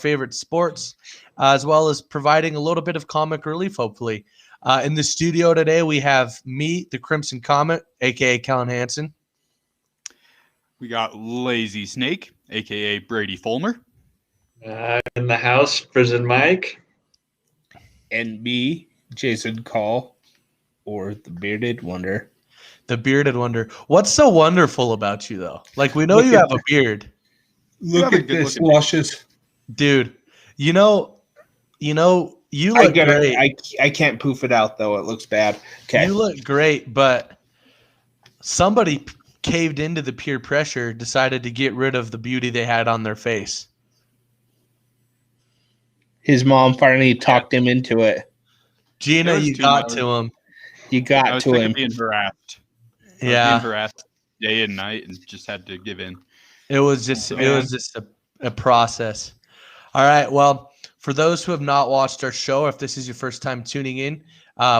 favorite sports, as well as providing a little bit of comic relief, hopefully. In the studio today, we have me, the Crimson Comet, a.k.a. Kellen Hansen. We got Lazy Snake, a.k.a. Brady Fulmer. In the house, Prison Mike. And me, Jason Call, or the Bearded Wonder. The Bearded Wonder. What's so wonderful about you, though? Like, we know you have a beard. Look at this, Luscious. Dude, you look great. I can't poof it out, though. It looks bad. Okay. You look great, but somebody caved into the peer pressure, decided to get rid of the beauty they had on their face. His mom finally talked him into it. Gina, you got to him. You got to him. Being harassed. Yeah. Being harassed day and night and just had to give in. It was just a process. All right. Well, for those who have not watched our show, if this is your first time tuning in,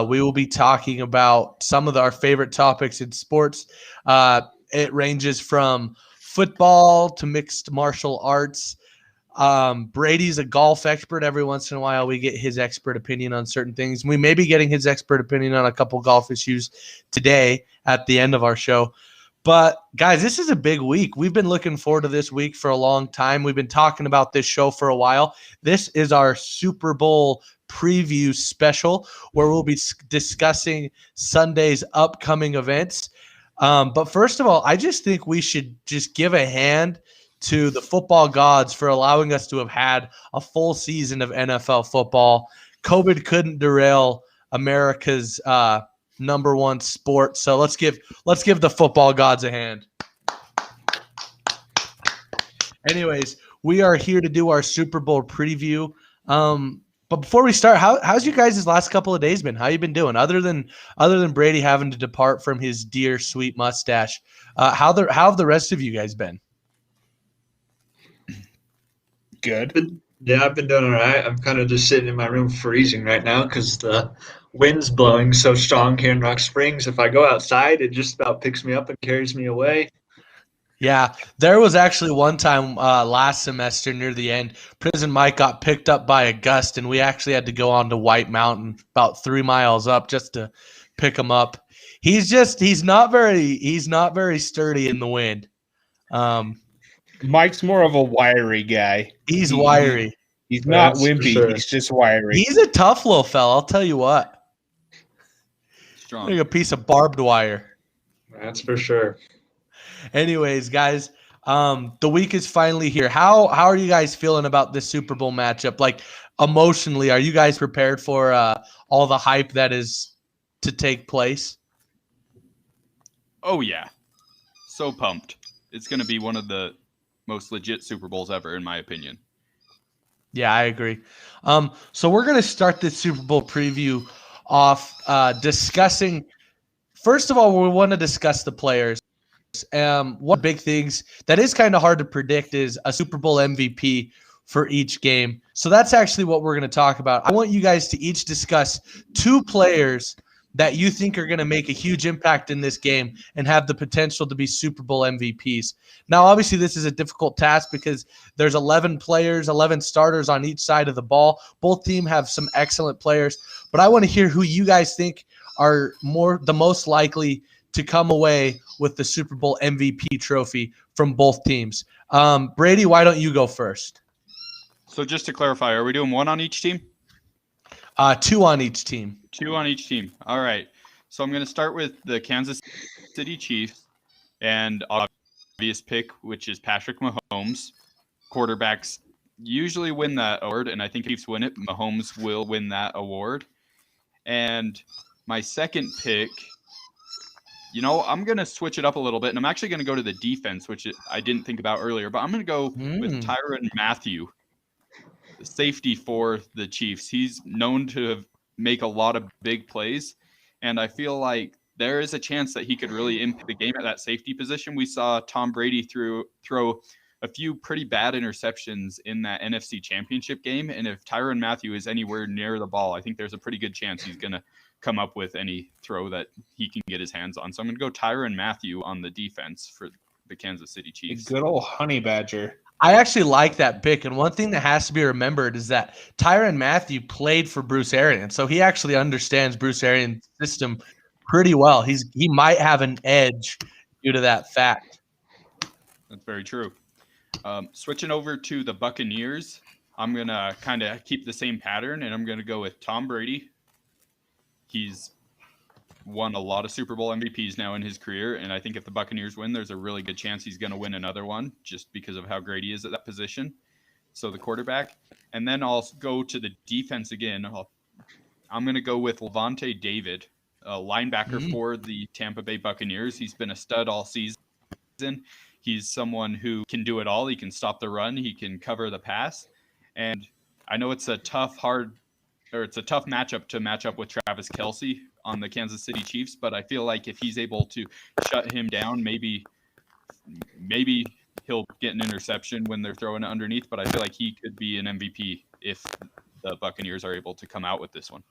we will be talking about some of our favorite topics in sports. It ranges from football to mixed martial arts. Brady's a golf expert. Every once in a while, we get his expert opinion on certain things. We may be getting his expert opinion on a couple golf issues today at the end of our show. But, guys, this is a big week. We've been looking forward to this week for a long time. We've been talking about this show for a while. This is our Super Bowl preview special where we'll be discussing Sunday's upcoming events. But first of all, I just think we should just give a hand to the football gods for allowing us to have had a full season of NFL football. COVID couldn't derail America's number one sport. So let's give the football gods a hand. Anyways, we are here to do our Super Bowl preview. But before we start, how's you guys' last couple of days been? How you been doing? Other than Brady having to depart from his dear sweet mustache, how have the rest of you guys been? Good. Yeah, I've been doing all right. I'm kind of just sitting in my room freezing right now because the wind's blowing so strong here in Rock Springs. If I go outside, it just about picks me up and carries me away. Yeah, there was actually one time last semester near the end, Prison Mike got picked up by a gust, and we actually had to go on to White Mountain about 3 miles up just to pick him up. He's not very sturdy in the wind. Mike's more of a wiry guy. He's wiry. He's not wimpy. Sure. He's just wiry. He's a tough little fella, I'll tell you what. Strong. Like a piece of barbed wire. That's for sure. Anyways, guys, the week is finally here. How are you guys feeling about this Super Bowl matchup? Like, emotionally, are you guys prepared for all the hype that is to take place? Oh, yeah. So pumped. It's going to be one of the most legit Super Bowls ever, in my opinion. Yeah, I agree. So we're going to start this Super Bowl preview off discussing. First of all, we want to discuss the players. One big things that is kind of hard to predict is a Super Bowl MVP for each game. So that's actually what we're going to talk about. I want you guys to each discuss 2 players that you think are going to make a huge impact in this game and have the potential to be Super Bowl MVPs. Now, obviously, this is a difficult task because there's 11 players, 11 starters on each side of the ball. Both teams have some excellent players, but I want to hear who you guys think are the most likely to come away with the Super Bowl MVP trophy from both teams. Brady, why don't you go first? So just to clarify, are we doing 1 on each team? 2 on each team. 2 on each team. All right. So I'm going to start with the Kansas City Chiefs and obvious pick, which is Patrick Mahomes. Quarterbacks usually win that award, and I think if Chiefs win it, Mahomes will win that award. And my second pick, I'm going to switch it up a little bit, and I'm actually going to go to the defense, which I didn't think about earlier, but I'm going to go with Tyrann Mathieu, the safety for the Chiefs. He's known to make a lot of big plays, and I feel like there is a chance that he could really impact the game at that safety position. We saw Tom Brady throw a few pretty bad interceptions in that NFC Championship game, and if Tyrann Mathieu is anywhere near the ball, I think there's a pretty good chance he's going to come up with any throw that he can get his hands on. So I'm going to go Tyrann Mathieu on the defense for the Kansas City Chiefs. Good old honey badger. I actually like that pick. And one thing that has to be remembered is that Tyrann Mathieu played for Bruce Arians. So he actually understands Bruce Arians' system pretty well. He might have an edge due to that fact. That's very true. Switching over to the Buccaneers, I'm going to kind of keep the same pattern, and I'm going to go with Tom Brady. He's won a lot of Super Bowl MVPs now in his career, and I think if the Buccaneers win, there's a really good chance he's going to win another one just because of how great he is at that position. So the quarterback. And then I'll go to the defense again. I'm going to go with Levante David, a linebacker for the Tampa Bay Buccaneers. He's been a stud all season. He's someone who can do it all. He can stop the run. He can cover the pass. And I know it's a tough matchup to match up with Travis Kelce on the Kansas City Chiefs, but I feel like if he's able to shut him down, maybe he'll get an interception when they're throwing it underneath, but I feel like he could be an MVP if the Buccaneers are able to come out with this one.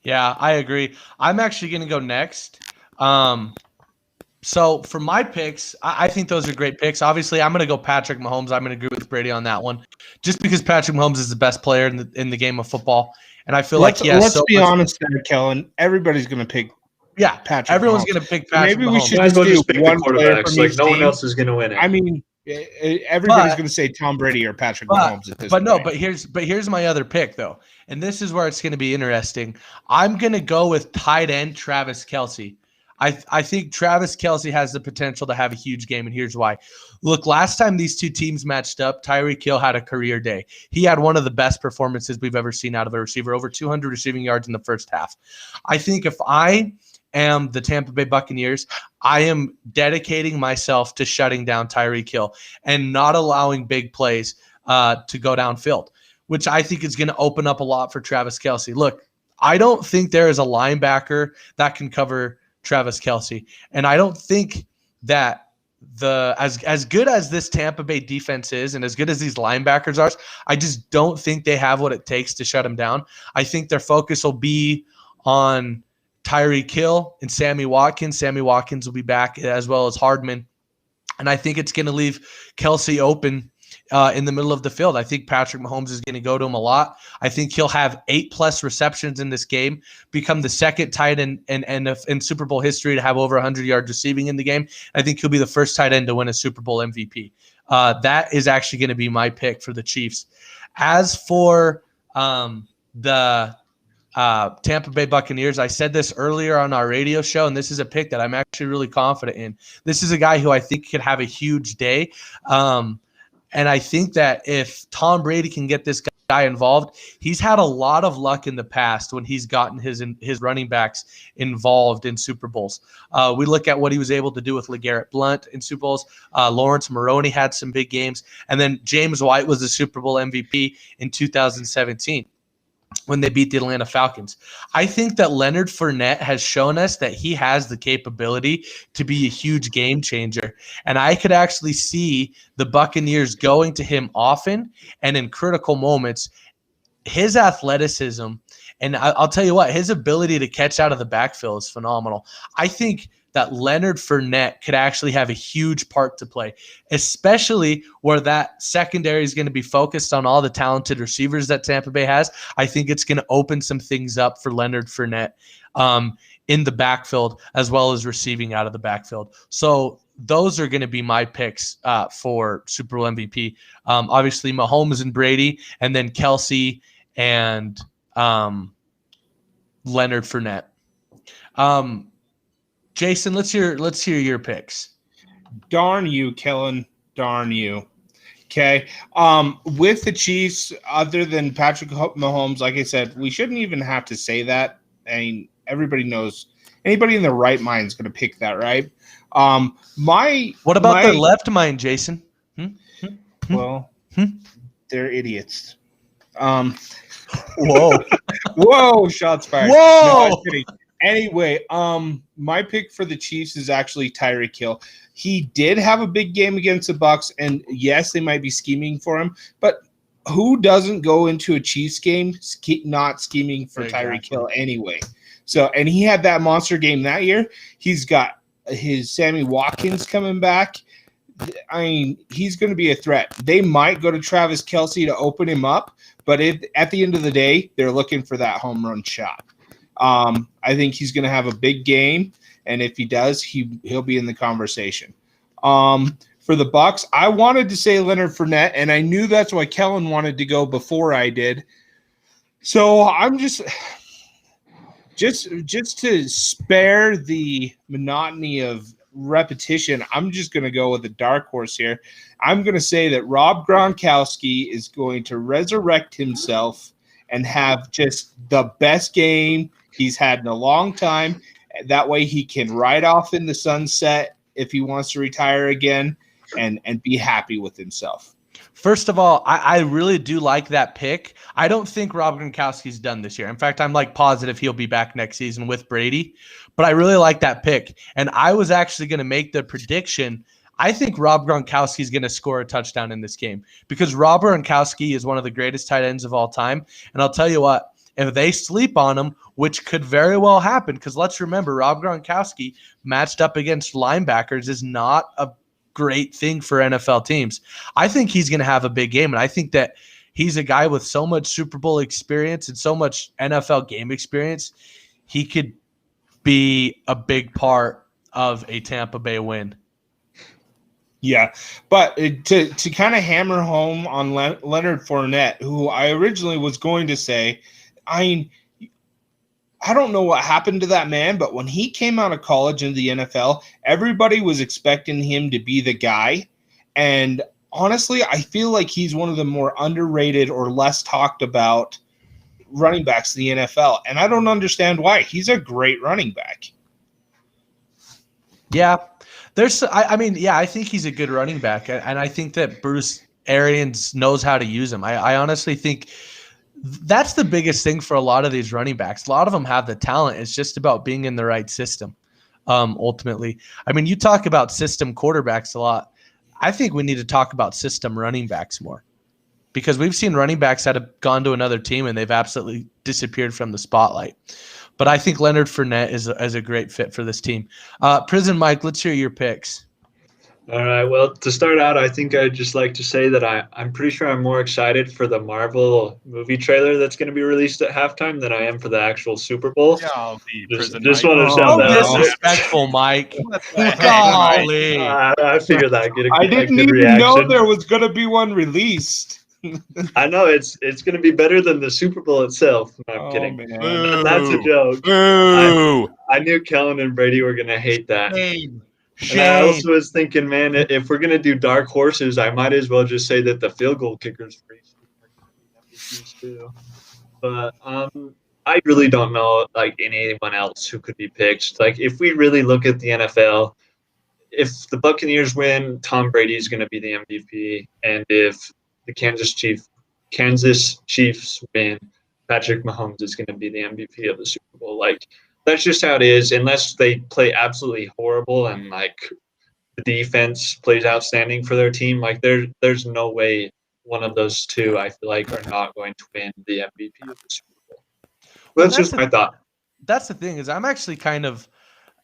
Yeah, I agree. I'm actually going to go next. So for my picks, I think those are great picks. Obviously, I'm going to go Patrick Mahomes. I'm going to agree with Brady on that one, just because Patrick Mahomes is the best player in the game of football, and I feel like he has. Let's be honest, there, Kellen. Everybody's going to pick. Yeah, Patrick. Everyone's Mahomes. going to pick Patrick. Maybe Mahomes. we should just do one player from like each no one team. else is going to win it. I mean, everybody's going to say Tom Brady or Patrick Mahomes at this point. But here's my other pick though, and this is where it's going to be interesting. I'm going to go with tight end Travis Kelce. I think Travis Kelce has the potential to have a huge game, and here's why. Look, last time these two teams matched up, Tyreek Hill had a career day. He had one of the best performances we've ever seen out of a receiver, over 200 receiving yards in the first half. I think if I am the Tampa Bay Buccaneers, I am dedicating myself to shutting down Tyreek Hill and not allowing big plays to go downfield, which I think is going to open up a lot for Travis Kelce. Look, I don't think there is a linebacker that can cover Travis Kelce. And I don't think that as good as this Tampa Bay defense is and as good as these linebackers are, I just don't think they have what it takes to shut him down. I think their focus will be on Tyreek Hill and Sammy Watkins. Sammy Watkins will be back as well as Hardman. And I think it's going to leave Kelce open in the middle of the field. I think Patrick Mahomes is going to go to him a lot. I think he'll have 8+ receptions in this game, become the second tight end in Super Bowl history to have over 100 yards receiving in the game. I think he'll be the first tight end to win a Super Bowl MVP. That is actually going to be my pick for the Chiefs. As for the Tampa Bay Buccaneers, I said this earlier on our radio show, and this is a pick that I'm actually really confident in. This is a guy who I think could have a huge day. And I think that if Tom Brady can get this guy involved, he's had a lot of luck in the past when he's gotten his running backs involved in Super Bowls. We look at what he was able to do with LeGarrette Blount in Super Bowls. Lawrence Maroney had some big games. And then James White was the Super Bowl MVP in 2017. When they beat the Atlanta Falcons. I think that Leonard Fournette has shown us that he has the capability to be a huge game changer. And I could actually see the Buccaneers going to him often and in critical moments. His athleticism, and I'll tell you what, his ability to catch out of the backfield is phenomenal. I think that Leonard Fournette could actually have a huge part to play, especially where that secondary is going to be focused on all the talented receivers that Tampa Bay has. I think it's going to open some things up for Leonard Fournette in the backfield as well as receiving out of the backfield. So those are going to be my picks for Super Bowl MVP. Obviously, Mahomes and Brady, and then Kelce and Leonard Fournette. Jason, let's hear your picks. Darn you, Kellen. Darn you. Okay. With the Chiefs, other than Patrick Mahomes, like I said, we shouldn't even have to say that. I mean, everybody knows. Anybody in their right mind is going to pick that, right? What about their left mind, Jason? Well, they're idiots. Whoa. Whoa, shots fired. Whoa. No, I was kidding. Anyway, my pick for the Chiefs is actually Tyreek Hill. He did have a big game against the Bucs, and yes, they might be scheming for him, but who doesn't go into a Chiefs game not scheming for Tyreek Hill anyway? So, and he had that monster game that year. He's got his Sammy Watkins coming back. I mean, he's going to be a threat. They might go to Travis Kelce to open him up, but at the end of the day, they're looking for that home run shot. I think he's going to have a big game, and if he does, he'll be in the conversation. For the Bucs, I wanted to say Leonard Fournette, and I knew that's why Kellen wanted to go before I did. So I'm just to spare the monotony of repetition, I'm just going to go with a dark horse here. I'm going to say that Rob Gronkowski is going to resurrect himself and have just the best game he's had in a long time. That way he can ride off in the sunset if he wants to retire again and be happy with himself. First of all, I really do like that pick. I don't think Rob Gronkowski's done this year. In fact, I'm positive he'll be back next season with Brady. But I really like that pick. And I was actually going to make the prediction. I think Rob Gronkowski is going to score a touchdown in this game because Rob Gronkowski is one of the greatest tight ends of all time. And I'll tell you what, if they sleep on him, which could very well happen, because let's remember, Rob Gronkowski matched up against linebackers is not a great thing for NFL teams. I think he's going to have a big game, and I think that he's a guy with so much Super Bowl experience and so much NFL game experience, he could be a big part of a Tampa Bay win. Yeah, but to kind of hammer home on Leonard Fournette, who I originally was going to say, I don't know what happened to that man, but when he came out of college into the NFL, everybody was expecting him to be the guy. And honestly, I feel like he's one of the more underrated or less talked about running backs in the NFL. And I don't understand why. He's a great running back. Yeah. I think he's a good running back. And I think that Bruce Arians knows how to use him. I honestly think that's the biggest thing for a lot of these running backs. A lot of them have the talent. It's just about being in the right system, ultimately. I mean, you talk about system quarterbacks a lot. I think we need to talk about system running backs more because we've seen running backs that have gone to another team and they've absolutely disappeared from the spotlight. But I think Leonard Fournette is a great fit for this team. Prison Mike, let's hear your picks. All right. Well, to start out, I think I'd just like to say that I'm pretty sure I'm more excited for the Marvel movie trailer that's going to be released at halftime than I am for the actual Super Bowl. Yeah, just want to shout that out. Disrespectful, Mike. Golly. I figured I'd get I didn't even reaction. know there was going to be one released. I know it's going to be better than the Super Bowl itself. No, I'm kidding. That's a joke. I knew Kellen and Brady were going to hate that. And I also was thinking, man, if we're going to do dark horses, I might as well just say that the field goal kicker's free. But I really don't know anyone else who could be picked. If we really look at the NFL, if the Buccaneers win, Tom Brady's going to be the MVP. And if the Kansas Chiefs win, Patrick Mahomes is going to be the MVP of the Super Bowl. That's just how it is, unless they play absolutely horrible and the defense plays outstanding for their team. There's no way one of those two, I feel like, are not going to win the MVP of the Super Bowl. Well, that's just my thought. That's the thing is I'm actually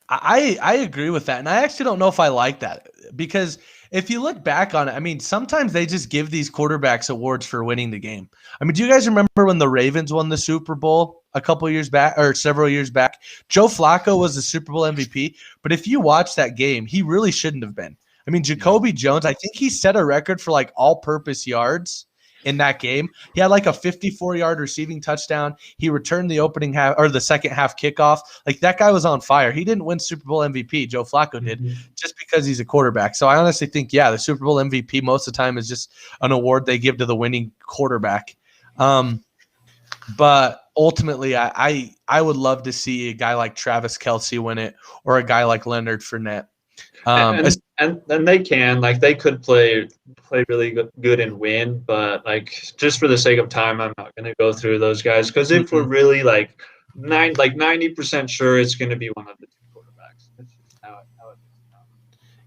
I agree with that. And I actually don't know if I like that because if you look back on it, I mean, sometimes they just give these quarterbacks awards for winning the game. I mean, do you guys remember when the Ravens won the Super Bowl a couple years back or several years back? Joe Flacco was the Super Bowl MVP, but if you watch that game, he really shouldn't have been. I mean, Jacoby Jones, I think he set a record for all-purpose yards in that game. He had a 54-yard receiving touchdown. He returned the opening half or the second half kickoff. That guy was on fire. He didn't win Super Bowl MVP. Joe Flacco did just because he's a quarterback. So I honestly think, the Super Bowl MVP most of the time is just an award they give to the winning quarterback. But ultimately, I would love to see a guy like Travis Kelce win it or a guy like Leonard Fournette. And they can they could play really good and win, but just for the sake of time, I'm not going to go through those guys because if we're really 90% sure it's going to be one of the two quarterbacks. That's just how it is now.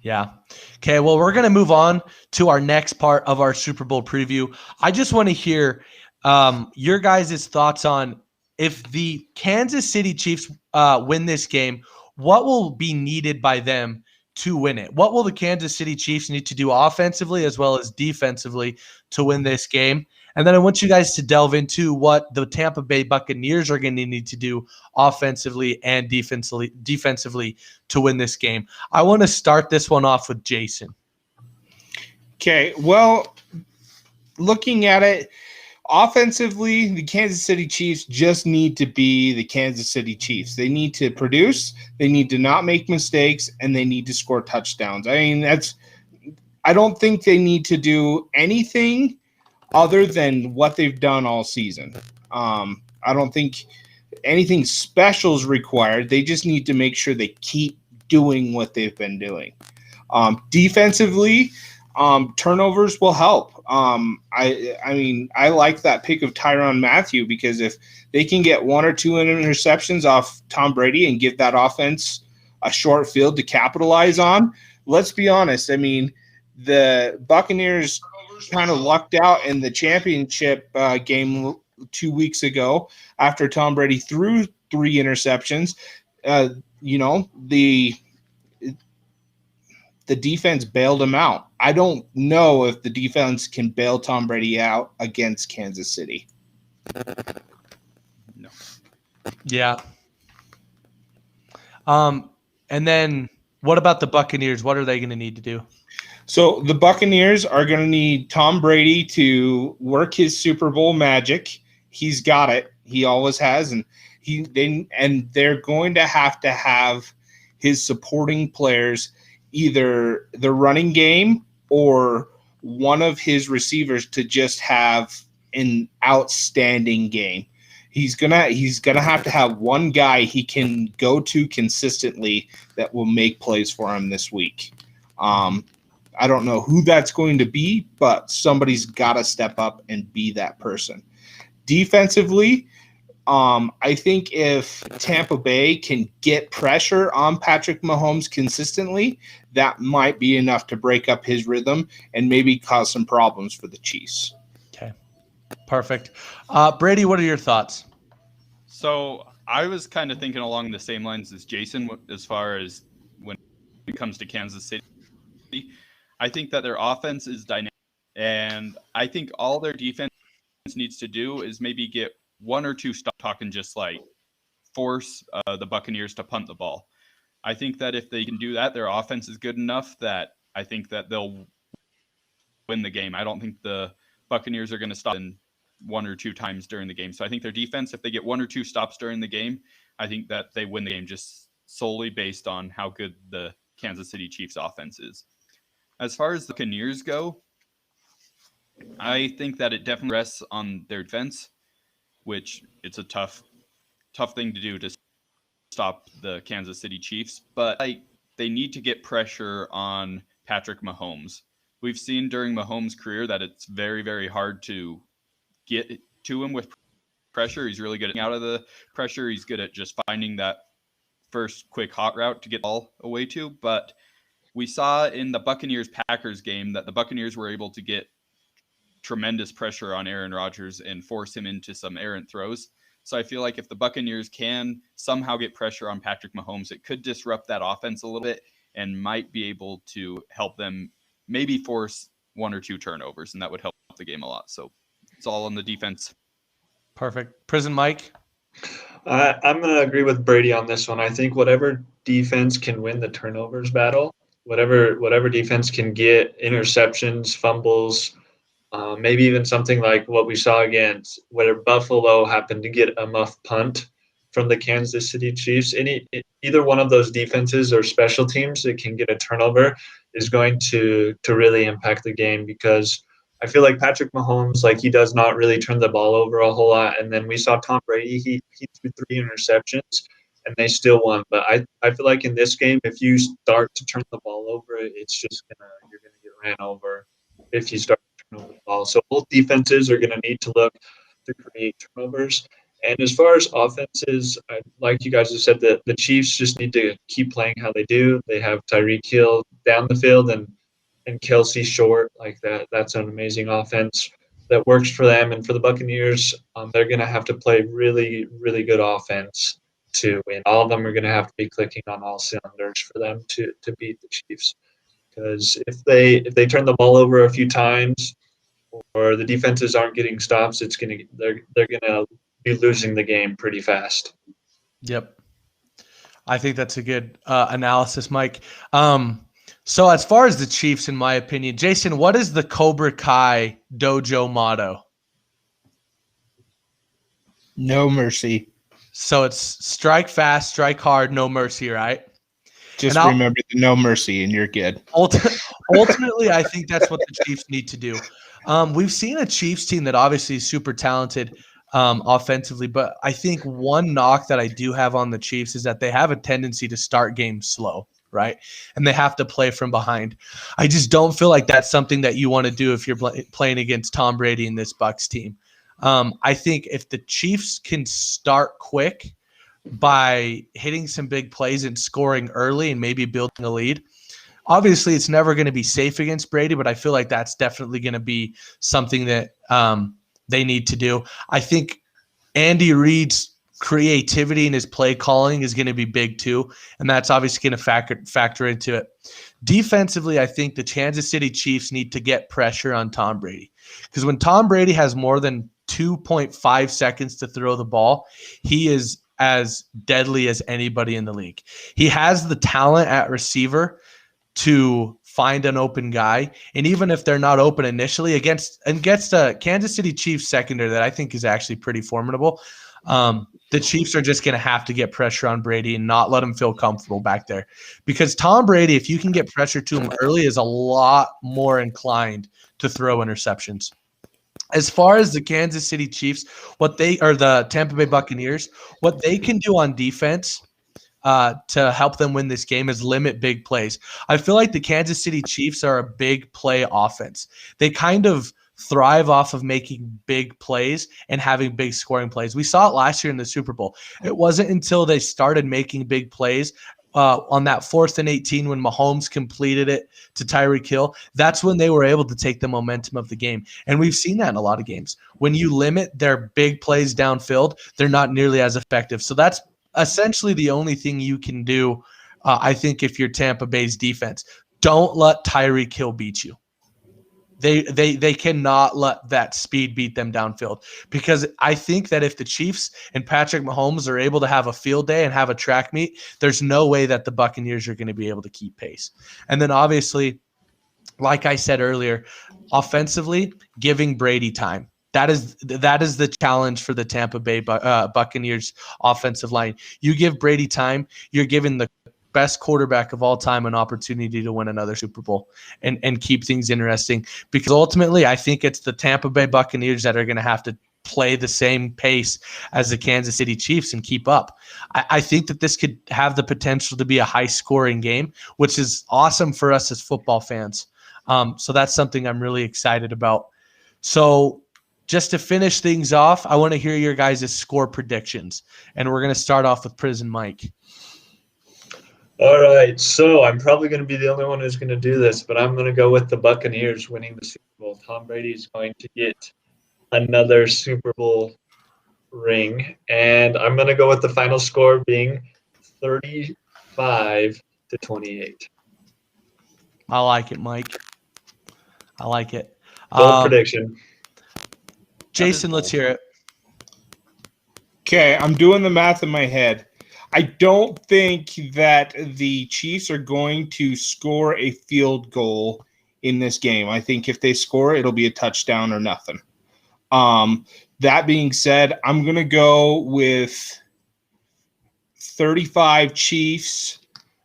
Yeah. Okay. Well, we're going to move on to our next part of our Super Bowl preview. I just want to hear your guys' thoughts on if the Kansas City Chiefs win this game, what will be needed by them to win it. What will the Kansas City Chiefs need to do offensively as well as defensively to win this game? And then I want you guys to delve into what the Tampa Bay Buccaneers are going to need to do offensively and defensively to win this game. I want to start this one off with Jason. Okay, well, looking at it, offensively, the Kansas City Chiefs just need to be the Kansas City Chiefs. They need to produce, they need to not make mistakes, and they need to score touchdowns. I mean, I don't think they need to do anything other than what they've done all season. I don't think anything special is required. They just need to make sure they keep doing what they've been doing. Defensively, turnovers will help. I mean, I like that pick of Tyrann Mathieu because if they can get 1 or 2 interceptions off Tom Brady and give that offense a short field to capitalize on, let's be honest. I mean, the Buccaneers kind of lucked out in the championship game 2 weeks ago after Tom Brady threw 3 interceptions. The defense bailed him out. I don't know if the defense can bail Tom Brady out against Kansas City. No. Yeah. And then what about the Buccaneers? What are they going to need to do? So the Buccaneers are going to need Tom Brady to work his Super Bowl magic. He's got it. He always has, and they're going to have his supporting players, either the running game or one of his receivers, to just have an outstanding game. He's gonna have to have one guy he can go to consistently that will make plays for him this week. I don't know who that's going to be, but somebody's got to step up and be that person. Defensively, I think if Tampa Bay can get pressure on Patrick Mahomes consistently, that might be enough to break up his rhythm and maybe cause some problems for the Chiefs. Okay, perfect. Brady, what are your thoughts? So I was kind of thinking along the same lines as Jason as far as when it comes to Kansas City. I think that their offense is dynamic, and I think all their defense needs to do is maybe get 1 or 2 stop talking, just like force the Buccaneers to punt the ball. I think that if they can do that, their offense is good enough that I think that they'll win the game. I don't think the Buccaneers are going to stop in 1 or 2 times during the game. So I think their defense, if they get 1 or 2 stops during the game, I think that they win the game just solely based on how good the Kansas City Chiefs offense is. As far as the Buccaneers go, I think that it definitely rests on their defense, which it's a tough thing to do to stop the Kansas City Chiefs. But they need to get pressure on Patrick Mahomes. We've seen during Mahomes' career that it's very, very hard to get to him with pressure. He's really good at out of the pressure. He's good at just finding that first quick hot route to get the ball away to. But we saw in the Buccaneers-Packers game that the Buccaneers were able to get tremendous pressure on Aaron Rodgers and force him into some errant throws. So I feel like if the Buccaneers can somehow get pressure on Patrick Mahomes, it could disrupt that offense a little bit and might be able to help them maybe force 1 or 2 turnovers, and that would help the game a lot. So it's all on the defense. Perfect. Prison Mike? I'm going to agree with Brady on this one. I think whatever defense can win the turnovers battle, whatever defense can get interceptions, fumbles, maybe even something like what we saw against where Buffalo happened to get a muff punt from the Kansas City Chiefs. Either one of those defenses or special teams that can get a turnover is going to really impact the game, because I feel like Patrick Mahomes, he does not really turn the ball over a whole lot. And then we saw Tom Brady, he threw 3 interceptions and they still won. But I feel like in this game, if you start to turn the ball over, it's just you're gonna get ran over if you start to turn over the ball. So both defenses are gonna need to look to create turnovers. And as far as offenses, like you guys have said, the Chiefs just need to keep playing how they do. They have Tyreek Hill down the field and Kelsey short like that. That's an amazing offense that works for them. And for the Buccaneers, they're going to have to play really, really good offense to win. All of them are going to have to be clicking on all cylinders for them to beat the Chiefs. Because if they turn the ball over a few times, or the defenses aren't getting stops, they're gonna be losing the game pretty fast. Yep. I think that's a good analysis, Mike. So as far as the Chiefs, in my opinion, Jason, what is the Cobra Kai dojo motto? No mercy. So it's strike fast, strike hard, no mercy, right? Just remember the no mercy and you're good. Ultimately, I think that's what the Chiefs need to do. We've seen a Chiefs team that obviously is super talented offensively, but I think one knock that I do have on the Chiefs is that they have a tendency to start games slow, right? And they have to play from behind. I just don't feel like that's something that you want to do if you're playing against Tom Brady and this Bucs team. I think if the Chiefs can start quick by hitting some big plays and scoring early and maybe building a lead, obviously it's never going to be safe against Brady, but I feel like that's definitely going to be something that they need to do. I think Andy Reid's creativity in his play calling is going to be big too, and that's obviously going to factor into it. Defensively, I think the Kansas City Chiefs need to get pressure on Tom Brady, because when Tom Brady has more than 2.5 seconds to throw the ball, he is as deadly as anybody in the league. He has the talent at receiver to find an open guy, and even if they're not open initially against a Kansas City Chiefs secondary that I think is actually pretty formidable, the Chiefs are just going to have to get pressure on Brady and not let him feel comfortable back there, because Tom Brady, if you can get pressure to him early, is a lot more inclined to throw interceptions. As far as the Kansas City Chiefs, the Tampa Bay Buccaneers, what they can do on defense to help them win this game is limit big plays. I feel like the Kansas City Chiefs are a big play offense. They kind of thrive off of making big plays and having big scoring plays. We saw it last year in the Super Bowl. It wasn't until they started making big plays on that 4th and 18 when Mahomes completed it to Tyreek Hill, that's when they were able to take the momentum of the game. And we've seen that in a lot of games. When you limit their big plays downfield, they're not nearly as effective. So that's essentially the only thing you can do, I think, if you're Tampa Bay's defense. Don't let Tyreek Hill beat you. They cannot let that speed beat them downfield, because I think that if the Chiefs and Patrick Mahomes are able to have a field day and have a track meet, there's no way that the Buccaneers are going to be able to keep pace. And then obviously, like I said earlier, offensively, giving Brady time. That is the challenge for the Tampa Bay Buccaneers offensive line. You give Brady time, you're giving the best quarterback of all time an opportunity to win another Super Bowl and keep things interesting, because ultimately I think it's the Tampa Bay Buccaneers that are going to have to play the same pace as the Kansas City Chiefs and keep up. I think that this could have the potential to be a high-scoring game, which is awesome for us as football fans. So that's something I'm really excited about. So just to finish things off, I want to hear your guys' score predictions, and we're going to start off with Prison Mike. All right, so I'm probably going to be the only one who's going to do this, but I'm going to go with the Buccaneers winning the Super Bowl. Tom Brady is going to get another Super Bowl ring, and I'm going to go with the final score being 35-28. I like it, Mike. I like it. Bold prediction. Jason, let's hear it. Okay, I'm doing the math in my head. I don't think that the Chiefs are going to score a field goal in this game. I think if they score, it'll be a touchdown or nothing. That being said, I'm going to go with 35 Chiefs,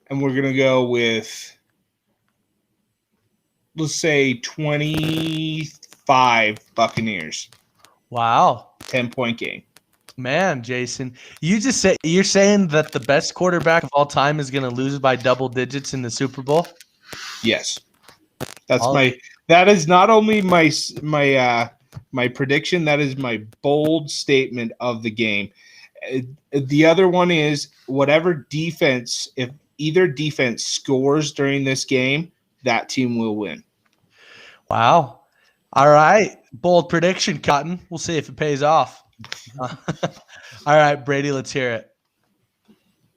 and we're going to go with, let's say, 25 Buccaneers. Wow. 10-point game. Man, Jason, you're saying that the best quarterback of all time is going to lose by double digits in the Super Bowl? Yes. That is not only my prediction, that is my bold statement of the game. The other one is whatever defense, if either defense scores during this game, that team will win. Wow. All right. Bold prediction, Cotton. We'll see if it pays off. All right, Brady, let's hear it.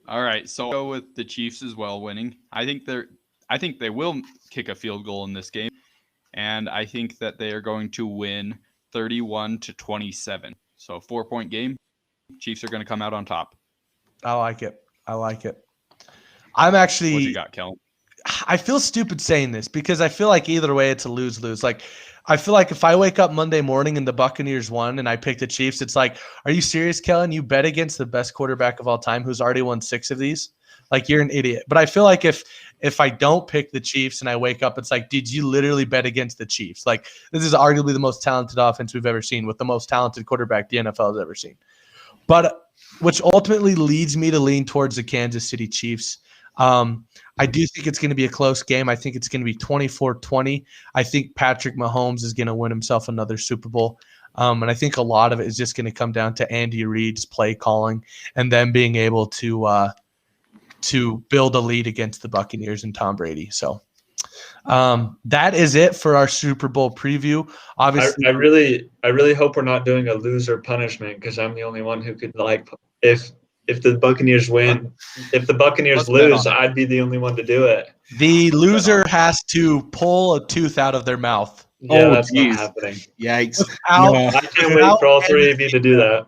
All right, so I'll go with the Chiefs as well winning. I think they will kick a field goal in this game, and I think that they are going to win 31-27. So 4-point game. Chiefs are going to come out on top. I like it. I'm What actually you got, Kellen? I feel stupid saying this because I feel like either way it's a lose-lose. Like I feel like if I wake up Monday morning and the Buccaneers won and I pick the Chiefs, it's like, are you serious, Kellen? You bet against the best quarterback of all time who's already won 6 of these? Like you're an idiot. But I feel like if I don't pick the Chiefs and I wake up, it's like, did you literally bet against the Chiefs? Like this is arguably the most talented offense we've ever seen with the most talented quarterback the NFL has ever seen. But which ultimately leads me to lean towards the Kansas City Chiefs. I do think it's going to be a close game. I think it's going to be 24-20. I think Patrick Mahomes is going to win himself another Super Bowl. And I think a lot of it is just going to come down to Andy Reid's play calling and them being able to build a lead against the Buccaneers and Tom Brady. So that is it for our Super Bowl preview. Obviously, I really hope we're not doing a loser punishment because I'm the only one who could if the Buccaneers win, if the Buccaneers lose, I'd be the only one to do it. The loser has to pull a tooth out of their mouth. Yeah, that's not happening. Yikes. I can't wait for all 3 of you to do that.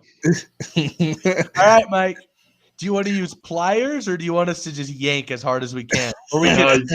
All right, Mike. Do you want to use pliers or do you want us to just yank as hard as we can? Or we can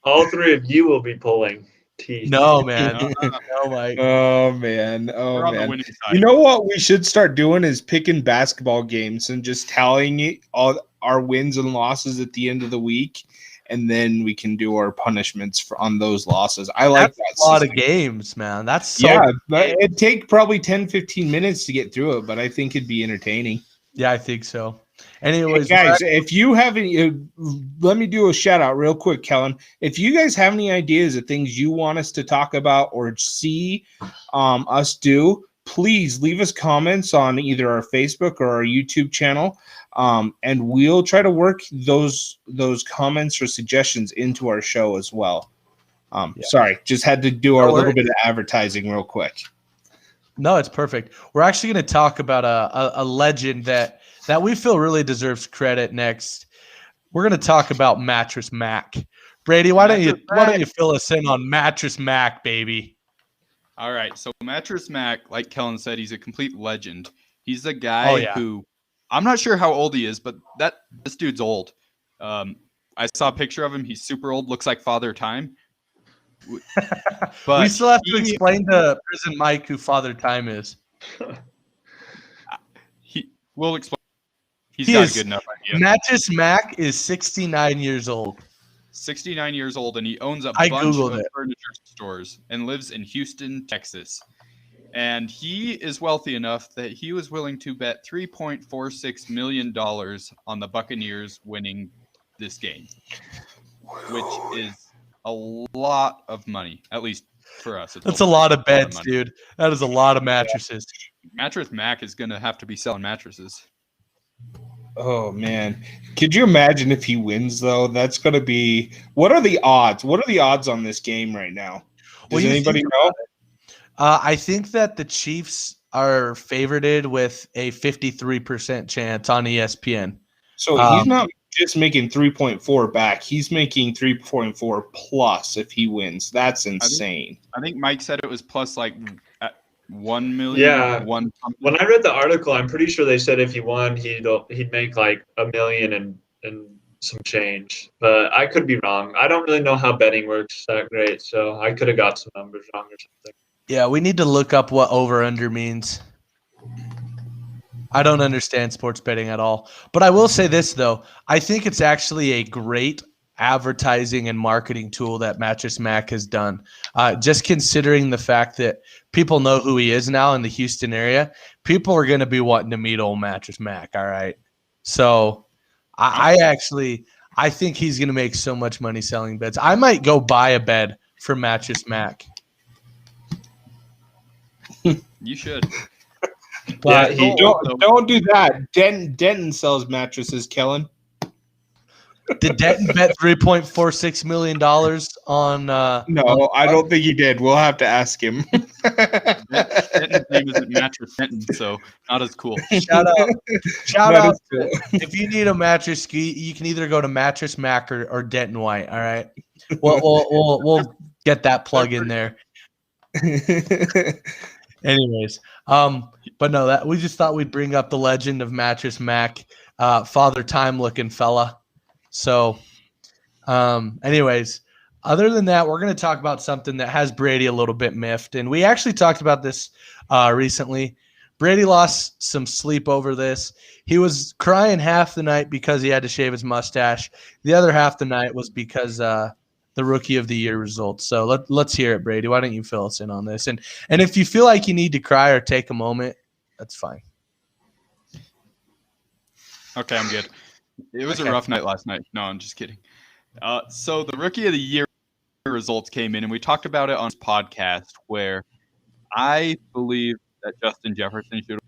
all 3 of you will be pulling teeth. No, man. No, Mike. Oh, man. We're on the winning side. You know what we should start doing is picking basketball games and just tallying all our wins and losses at the end of the week, and then we can do our punishments on those losses. I like that. A lot of games, man. That's so it'd take probably 10, 15 minutes to get through it, but I think it'd be entertaining. Yeah, I think so. Anyways, hey guys, if you have any, let me do a shout out real quick, Kellen. If you guys have any ideas of things you want us to talk about or see us do, please leave us comments on either our Facebook or our YouTube channel, and we'll try to work those comments or suggestions into our show as well. Sorry, just had to do our little bit of advertising real quick. No, it's perfect. We're actually going to talk about a legend that we feel really deserves credit next. We're going to talk about Mattress Mac. Brady, why don't you fill us in on Mattress Mac, baby? All right, so Mattress Mac, like Kellen said, he's a complete legend. He's the guy who I'm not sure how old he is, but this dude's old. I saw a picture of him. He's super old, looks like Father Time. But we still have to explain to Prison Mike who Father Time is. We'll explain. He's got a good enough idea. Mattress Mac is 69 years old. 69 years old, and he owns a bunch of furniture stores and lives in Houston, Texas. And he is wealthy enough that he was willing to bet $3.46 million on the Buccaneers winning this game, which is a lot of money, at least for us. That's a lot of beds, dude. That is a lot of mattresses. Mattress Mac is going to have to be selling mattresses. Oh, man. Could you imagine if he wins, though? That's going to be – what are the odds? What are the odds on this game right now? Does anybody know? I think that the Chiefs are favorited with a 53% chance on ESPN. So he's not just making 3.4 back. He's making 3.4 plus if he wins. That's insane. I think Mike said it was plus like 1 million. Yeah. When I read the article, I'm pretty sure they said if he won, he'd make like $1 million and some change. But I could be wrong. I don't really know how betting works that great, so I could have got some numbers wrong or something. Yeah, we need to look up what over-under means. I don't understand sports betting at all. But I will say this, though. I think it's actually a great advertising and marketing tool that Mattress Mac has done. Just considering the fact that people know who he is now in the Houston area, people are going to be wanting to meet old Mattress Mac, all right? So I think he's going to make so much money selling beds. I might go buy a bed for Mattress Mac. You should. But don't do that. Denton sells mattresses, Kellen. Did Denton bet $3.46 million on? No, I don't think he did. We'll have to ask him. Denton's name isn't Mattress Denton, so not as cool. Shout out. That is cool. If you need a mattress ski, you can either go to Mattress Mac or Denton White. All right. We'll get that plug in there. Anyways, but no, that we just thought we'd bring up the legend of Mattress Mac, Father Time looking fella. So, anyways, other than that, we're going to talk about something that has Brady a little bit miffed, and we actually talked about this recently. Brady lost some sleep over this. He was crying half the night because he had to shave his mustache. The other half the night was because the Rookie of the Year results. So let's hear it, Brady. Why don't you fill us in on this? And if you feel like you need to cry or take a moment, that's fine. Okay, I'm good. It was a rough night last night. No, I'm just kidding. So the Rookie of the Year results came in, and we talked about it on this podcast where I believe that Justin Jefferson should have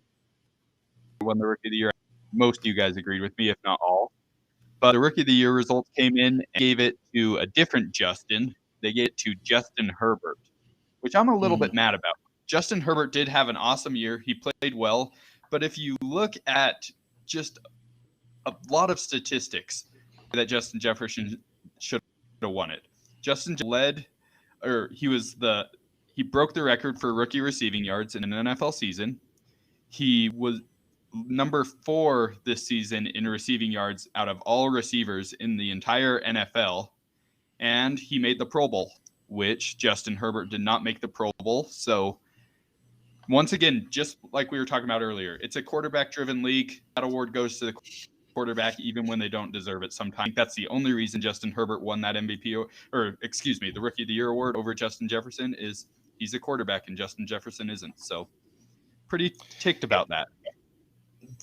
won the Rookie of the Year. Most of you guys agreed with me, if not all. But the Rookie of the Year results came in and gave it to a different Justin. They gave it to Justin Herbert, which I'm a little bit mad about. Justin Herbert did have an awesome year. He played well. But if you look at just a lot of statistics that Justin Jefferson should have won it. Justin he broke the record for rookie receiving yards in an NFL season. He was number 4 this season in receiving yards out of all receivers in the entire NFL. And he made the Pro Bowl, which Justin Herbert did not make the Pro Bowl. So once again, just like we were talking about earlier, it's a quarterback-driven league. That award goes to the quarterback even when they don't deserve it sometimes. That's the only reason Justin Herbert won that the Rookie of the Year award over Justin Jefferson is he's a quarterback and Justin Jefferson isn't. So pretty ticked about that.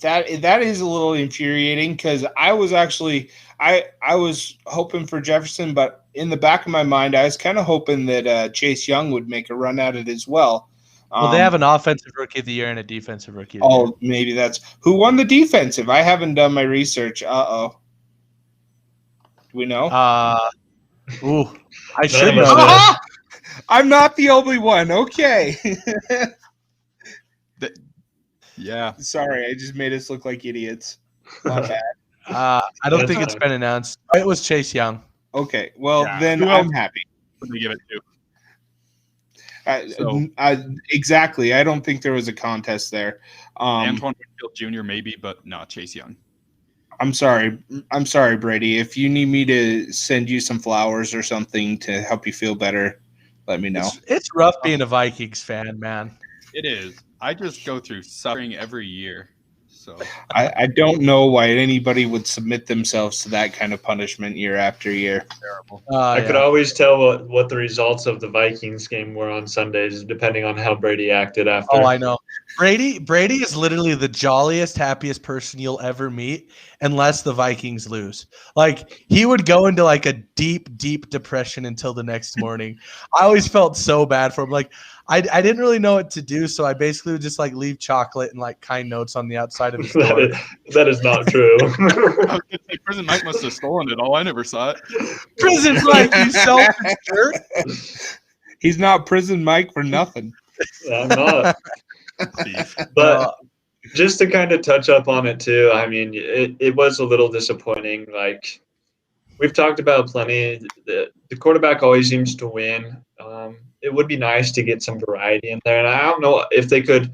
That is a little infuriating because I was actually I was hoping for Jefferson, but in the back of my mind, I was kind of hoping that Chase Young would make a run at it as well. Well, they have an offensive Rookie of the Year and a defensive Rookie of the Year. Oh, maybe that's who won the defensive. I haven't done my research. Do we know? I should know. I'm not the only one. Okay. Yeah. Sorry, I just made us look like idiots. My bad. I don't think it's been announced. It was Chase Young. Okay, well then I'm happy. What do they give it to? Exactly. I don't think there was a contest there. Antoine Winfield Jr. maybe, but not Chase Young. I'm sorry, Brady. If you need me to send you some flowers or something to help you feel better, let me know. It's rough being a Vikings fan, man. It is. I just go through suffering every year. So I don't know why anybody would submit themselves to that kind of punishment year after year. Terrible. I could always tell what the results of the Vikings game were on Sundays, depending on how Brady acted after. Oh, I know. Brady is literally the jolliest, happiest person you'll ever meet, unless the Vikings lose. Like, he would go into like a deep, deep depression until the next morning. I always felt so bad for him. Like, I didn't really know what to do, so I basically would just like leave chocolate and like kind notes on the outside of his door. That is not true. I was gonna say, Prison Mike must have stolen it. Oh, I never saw it. Prison Mike, you selfish jerk. He's not Prison Mike for nothing. I'm not. But just to kind of touch up on it too, I mean, it was a little disappointing. Like, we've talked about plenty. The quarterback always seems to win. It would be nice to get some variety in there. And I don't know if they could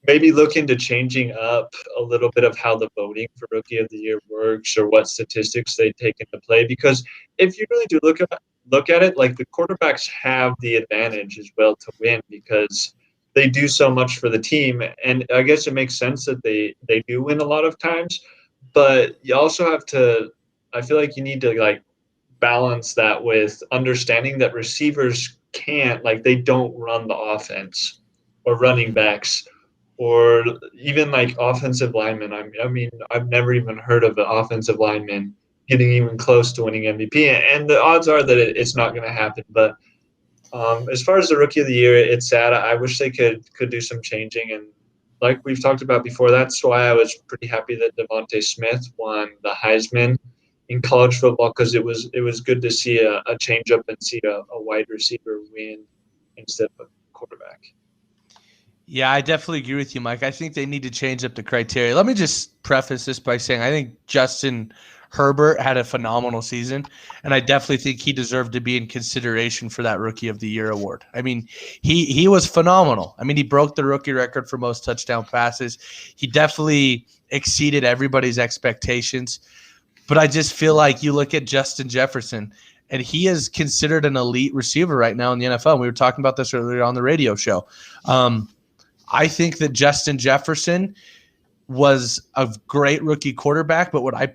maybe look into changing up a little bit of how the voting for Rookie of the Year works or what statistics they take into play. Because if you really do look at it, like, the quarterbacks have the advantage as well to win because they do so much for the team. And I guess it makes sense that they do win a lot of times. But you also have to – I feel like you need to, like, balance that with understanding that receivers can't, like, they don't run the offense, or running backs, or even like offensive linemen. I mean, I've never even heard of an offensive lineman getting even close to winning MVP, and the odds are that it's not going to happen. But as far as the Rookie of the Year, it's sad. I wish they could do some changing, and like we've talked about before, that's why I was pretty happy that Devontae Smith won the Heisman in college football, because it was good to see a change up and see a wide receiver win instead of a quarterback. Yeah, I definitely agree with you, Mike. I think they need to change up the criteria. Let me just preface this by saying I think Justin Herbert had a phenomenal season, and I definitely think he deserved to be in consideration for that Rookie of the Year award. I mean, he was phenomenal. I mean, he broke the rookie record for most touchdown passes. He definitely exceeded everybody's expectations. But I just feel like you look at Justin Jefferson, and he is considered an elite receiver right now in the NFL. We were talking about this earlier on the radio show. I think that Justin Jefferson was a great rookie quarterback, but would I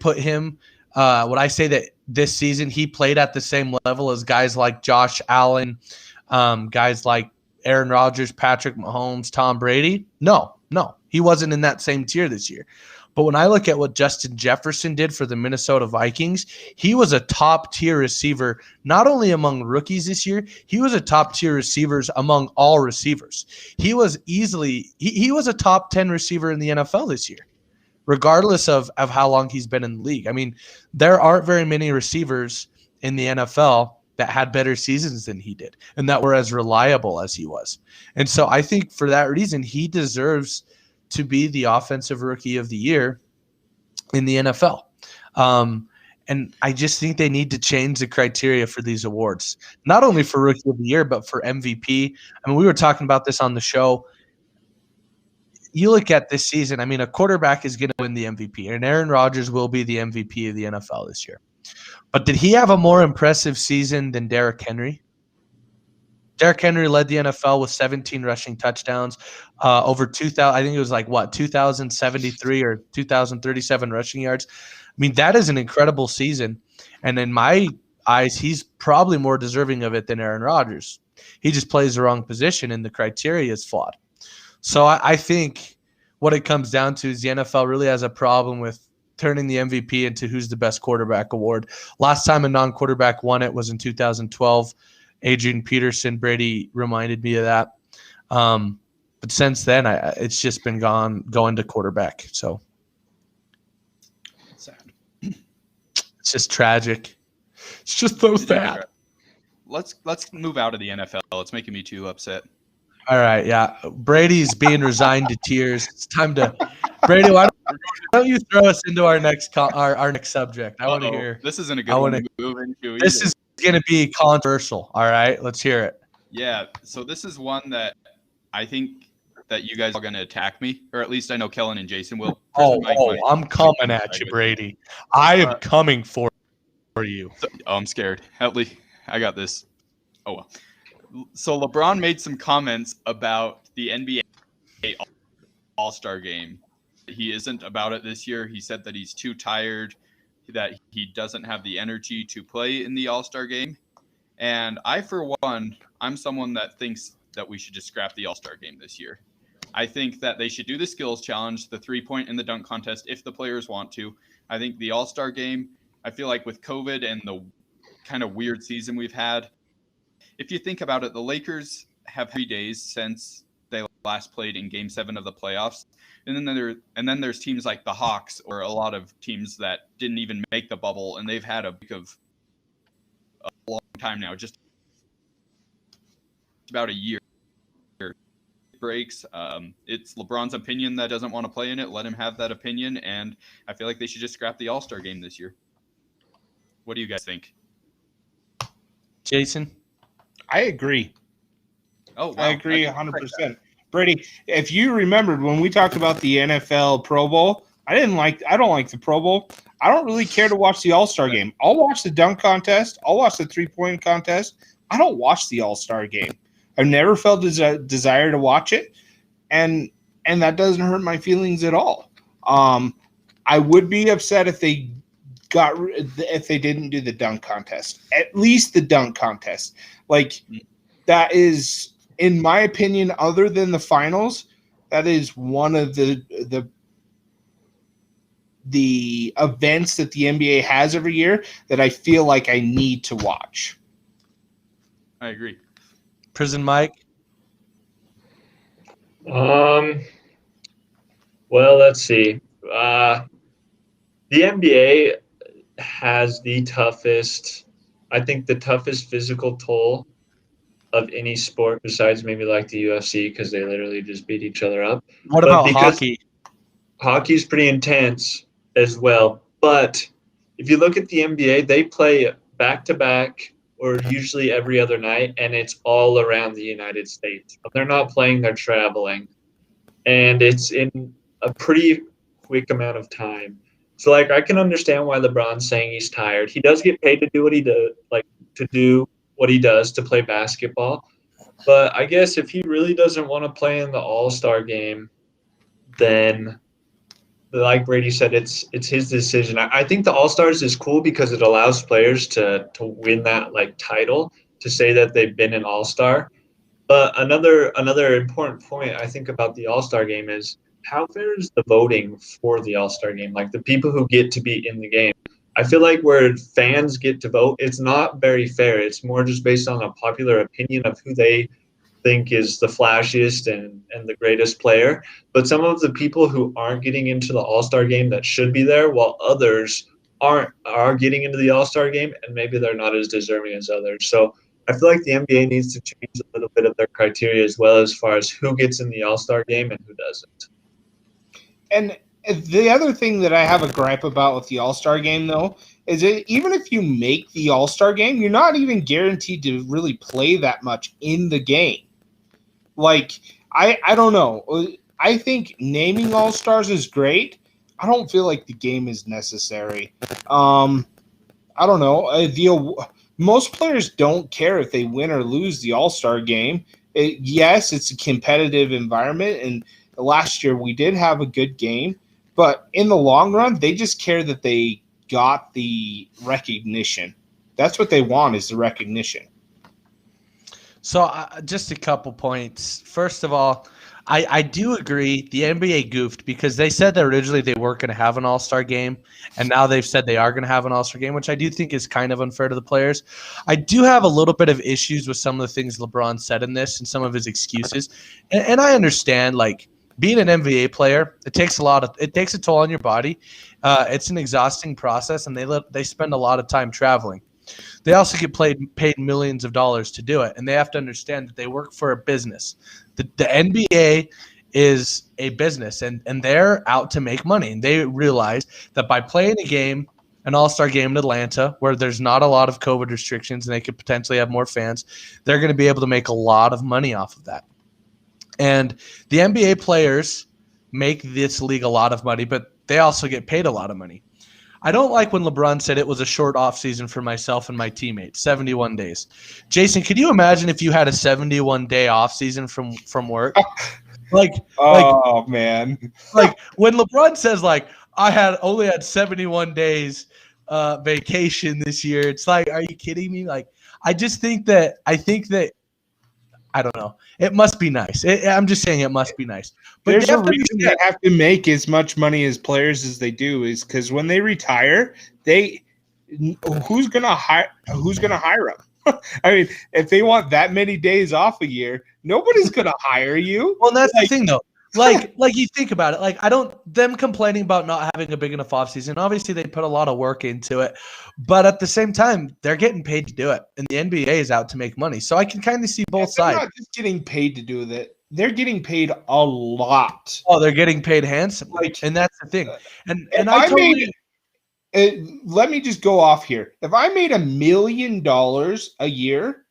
say that this season he played at the same level as guys like Josh Allen, guys like Aaron Rodgers, Patrick Mahomes, Tom Brady? No, he wasn't in that same tier this year. But when I look at what Justin Jefferson did for the Minnesota Vikings, he was a top-tier receiver, not only among rookies this year, he was a top-tier receiver among all receivers. He was he was a top 10 receiver in the NFL this year, regardless of how long he's been in the league. I mean, there aren't very many receivers in the NFL that had better seasons than he did and that were as reliable as he was. And so I think for that reason, he deserves to be the offensive rookie of the year in the NFL. And I just think they need to change the criteria for these awards, not only for rookie of the year, but for MVP. I mean, we were talking about this on the show. You look at this season, I mean, a quarterback is going to win the MVP, and Aaron Rodgers will be the MVP of the NFL this year. But did he have a more impressive season than Derrick Henry? Derrick Henry led the NFL with 17 rushing touchdowns, over 2,000. I think it was 2,073 or 2,037 rushing yards. I mean, that is an incredible season. And in my eyes, he's probably more deserving of it than Aaron Rodgers. He just plays the wrong position, and the criteria is flawed. So I think what it comes down to is the NFL really has a problem with turning the MVP into who's the best quarterback award. Last time a non-quarterback won it was in 2012. Adrian Peterson. Brady reminded me of that. But since then, it's just been going to quarterback. So sad. It's just tragic. It's just so sad. Let's move out of the NFL. It's making me too upset. All right, yeah. Brady's being resigned to tears. It's time to Brady. Why don't you throw us into our next our next subject? I want to hear. This isn't a good one to move into. This is going to be controversial. All right, let's hear it. Yeah. So this is one that I think that you guys are going to attack me, or at least I know Kellen and Jason will. I'm coming at you, Brady. I am coming for you. I'm scared. At least I got this. Oh well. So LeBron made some comments about the NBA All-Star Game. He isn't about it this year. He said that he's too tired, that he doesn't have the energy to play in the All-Star Game. And I, for one, I'm someone that thinks that we should just scrap the All-Star Game this year. I think that they should do the skills challenge, the three-point and the dunk contest if the players want to. I think the All-Star Game, I feel like with COVID and the kind of weird season we've had, if you think about it, the Lakers have 3 days since they last played in Game 7 of the playoffs. And then there's teams like the Hawks or a lot of teams that didn't even make the bubble, and they've had a week of a long time now, just about a year. Breaks. It's LeBron's opinion that doesn't want to play in it. Let him have that opinion, and I feel like they should just scrap the All-Star Game this year. What do you guys think? Jason? I agree. Oh, wow. I agree 100%. Brady, if you remembered when we talked about the NFL Pro Bowl, I don't like the Pro Bowl. I don't really care to watch the All-Star Game. I'll watch the dunk contest. I'll watch the three-point contest. I don't watch the All-Star Game. I've never felt desire to watch it, and that doesn't hurt my feelings at all. I would be upset if they didn't do the dunk contest. At least the dunk contest. Like, that is, in my opinion, other than the finals, that is one of the events that the NBA has every year that I feel like I need to watch. I agree. Prison Mike? Well, let's see. The NBA has the toughest physical toll of any sport besides maybe like the UFC because they literally just beat each other up. What But about because hockey? hockey's pretty intense as well. But if you look at the NBA, they play back to back or usually every other night, and it's all around the United States. When they're not playing, they're traveling, and it's in a pretty quick amount of time. So like I can understand why LeBron's saying he's tired. He does get paid to do what he does, like to do what he does to play basketball. But I guess if he really doesn't want to play in the All-Star game, then like Brady said, it's his decision. I think the All Stars is cool because it allows players to win that like title to say that they've been an All Star. But another important point I think about the All Star game is how fair is the voting for the All Star game? Like the people who get to be in the game. I feel like where fans get to vote, it's not very fair. It's more just based on a popular opinion of who they think is the flashiest and the greatest player. But some of the people who aren't getting into the All-Star game that should be there, while others are getting into the All-Star game, and maybe they're not as deserving as others. So I feel like the NBA needs to change a little bit of their criteria as well as far as who gets in the All-Star game and who doesn't. And the other thing that I have a gripe about with the All-Star game, though, is that even if you make the All-Star game, you're not even guaranteed to really play that much in the game. Like, I don't know. I think naming All-Stars is great. I don't feel like the game is necessary. I don't know. Most players don't care if they win or lose the All-Star game. Yes, it's a competitive environment, and last year we did have a good game. But in the long run, they just care that they got the recognition. That's what they want, is the recognition. So just a couple points. First of all, I do agree the NBA goofed because they said that originally they weren't going to have an All-Star game, and now they've said they are going to have an All-Star game, which I do think is kind of unfair to the players. I do have a little bit of issues with some of the things LeBron said in this and some of his excuses, and I understand, like, being an NBA player, it takes a toll on your body. It's an exhausting process, and they spend a lot of time traveling. They also get paid millions of dollars to do it, and they have to understand that they work for a business. The NBA is a business, and they're out to make money. And they realize that by playing a game, an All-Star game in Atlanta, where there's not a lot of COVID restrictions and they could potentially have more fans, they're going to be able to make a lot of money off of that. And the NBA players make this league a lot of money, but they also get paid a lot of money. I don't like when LeBron said it was a short offseason for myself and my teammates, 71 days. Jason, could you imagine if you had a 71-day offseason from work? Man. Like when LeBron says, like, I only had 71 days vacation this year, it's like, are you kidding me? Like, I think that I don't know. It must be nice. I'm just saying it must be nice. But there's a reason they have to make as much money as players as they do, is because when they retire, who's gonna hire them? I mean, if they want that many days off a year, nobody's gonna hire you. Well, that's the thing, though. Like you think about it. Like them complaining about not having a big enough offseason. Obviously, they put a lot of work into it, but at the same time, they're getting paid to do it, and the NBA is out to make money. So I can kind of see both sides. They're not just getting paid to do that; they're getting paid a lot. Oh, they're getting paid handsomely, and that's the thing. And let me just go off here. If I made $1 million a year,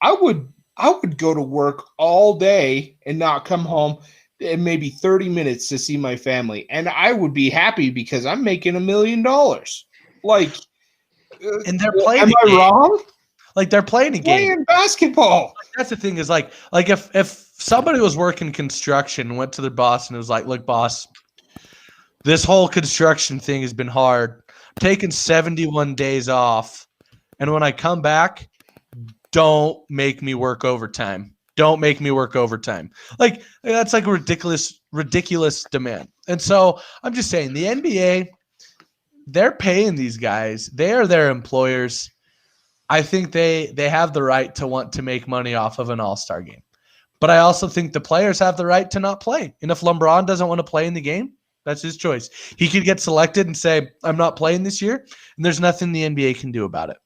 I would go to work all day and not come home in maybe 30 minutes to see my family. And I would be happy because I'm making $1 million. Like, and they're playing. Am I wrong? Like, they're playing a game. Playing basketball. Like, that's the thing, is like if somebody was working construction and went to their boss and was like, look, boss, this whole construction thing has been hard. I'm taking 71 days off. And when I come back, don't make me work overtime. Don't make me work overtime. Like, that's like a ridiculous demand. And so I'm just saying, the NBA, they're paying these guys. They are their employers. I think they have the right to want to make money off of an All-Star game. But I also think the players have the right to not play. And if LeBron doesn't want to play in the game, that's his choice. He could get selected and say, I'm not playing this year, and there's nothing the NBA can do about it.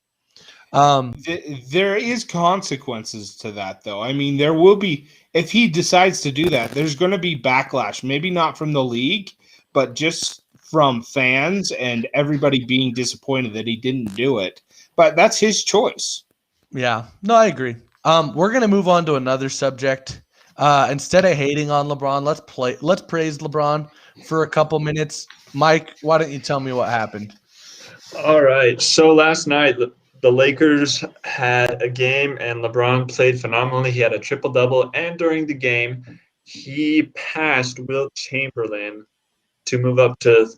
There is consequences to that, though. I mean, there will be, if he decides to do that, there's going to be backlash. Maybe not from the league, but just from fans and everybody being disappointed that he didn't do it. But that's his choice. Yeah, no, I agree. We're gonna move on to another subject. Instead of hating on LeBron, let's praise LeBron for a couple minutes. Mike, why don't you tell me what happened? All right. So last night, the Lakers had a game, and LeBron played phenomenally. He had a triple-double, and during the game, he passed Wilt Chamberlain to move up to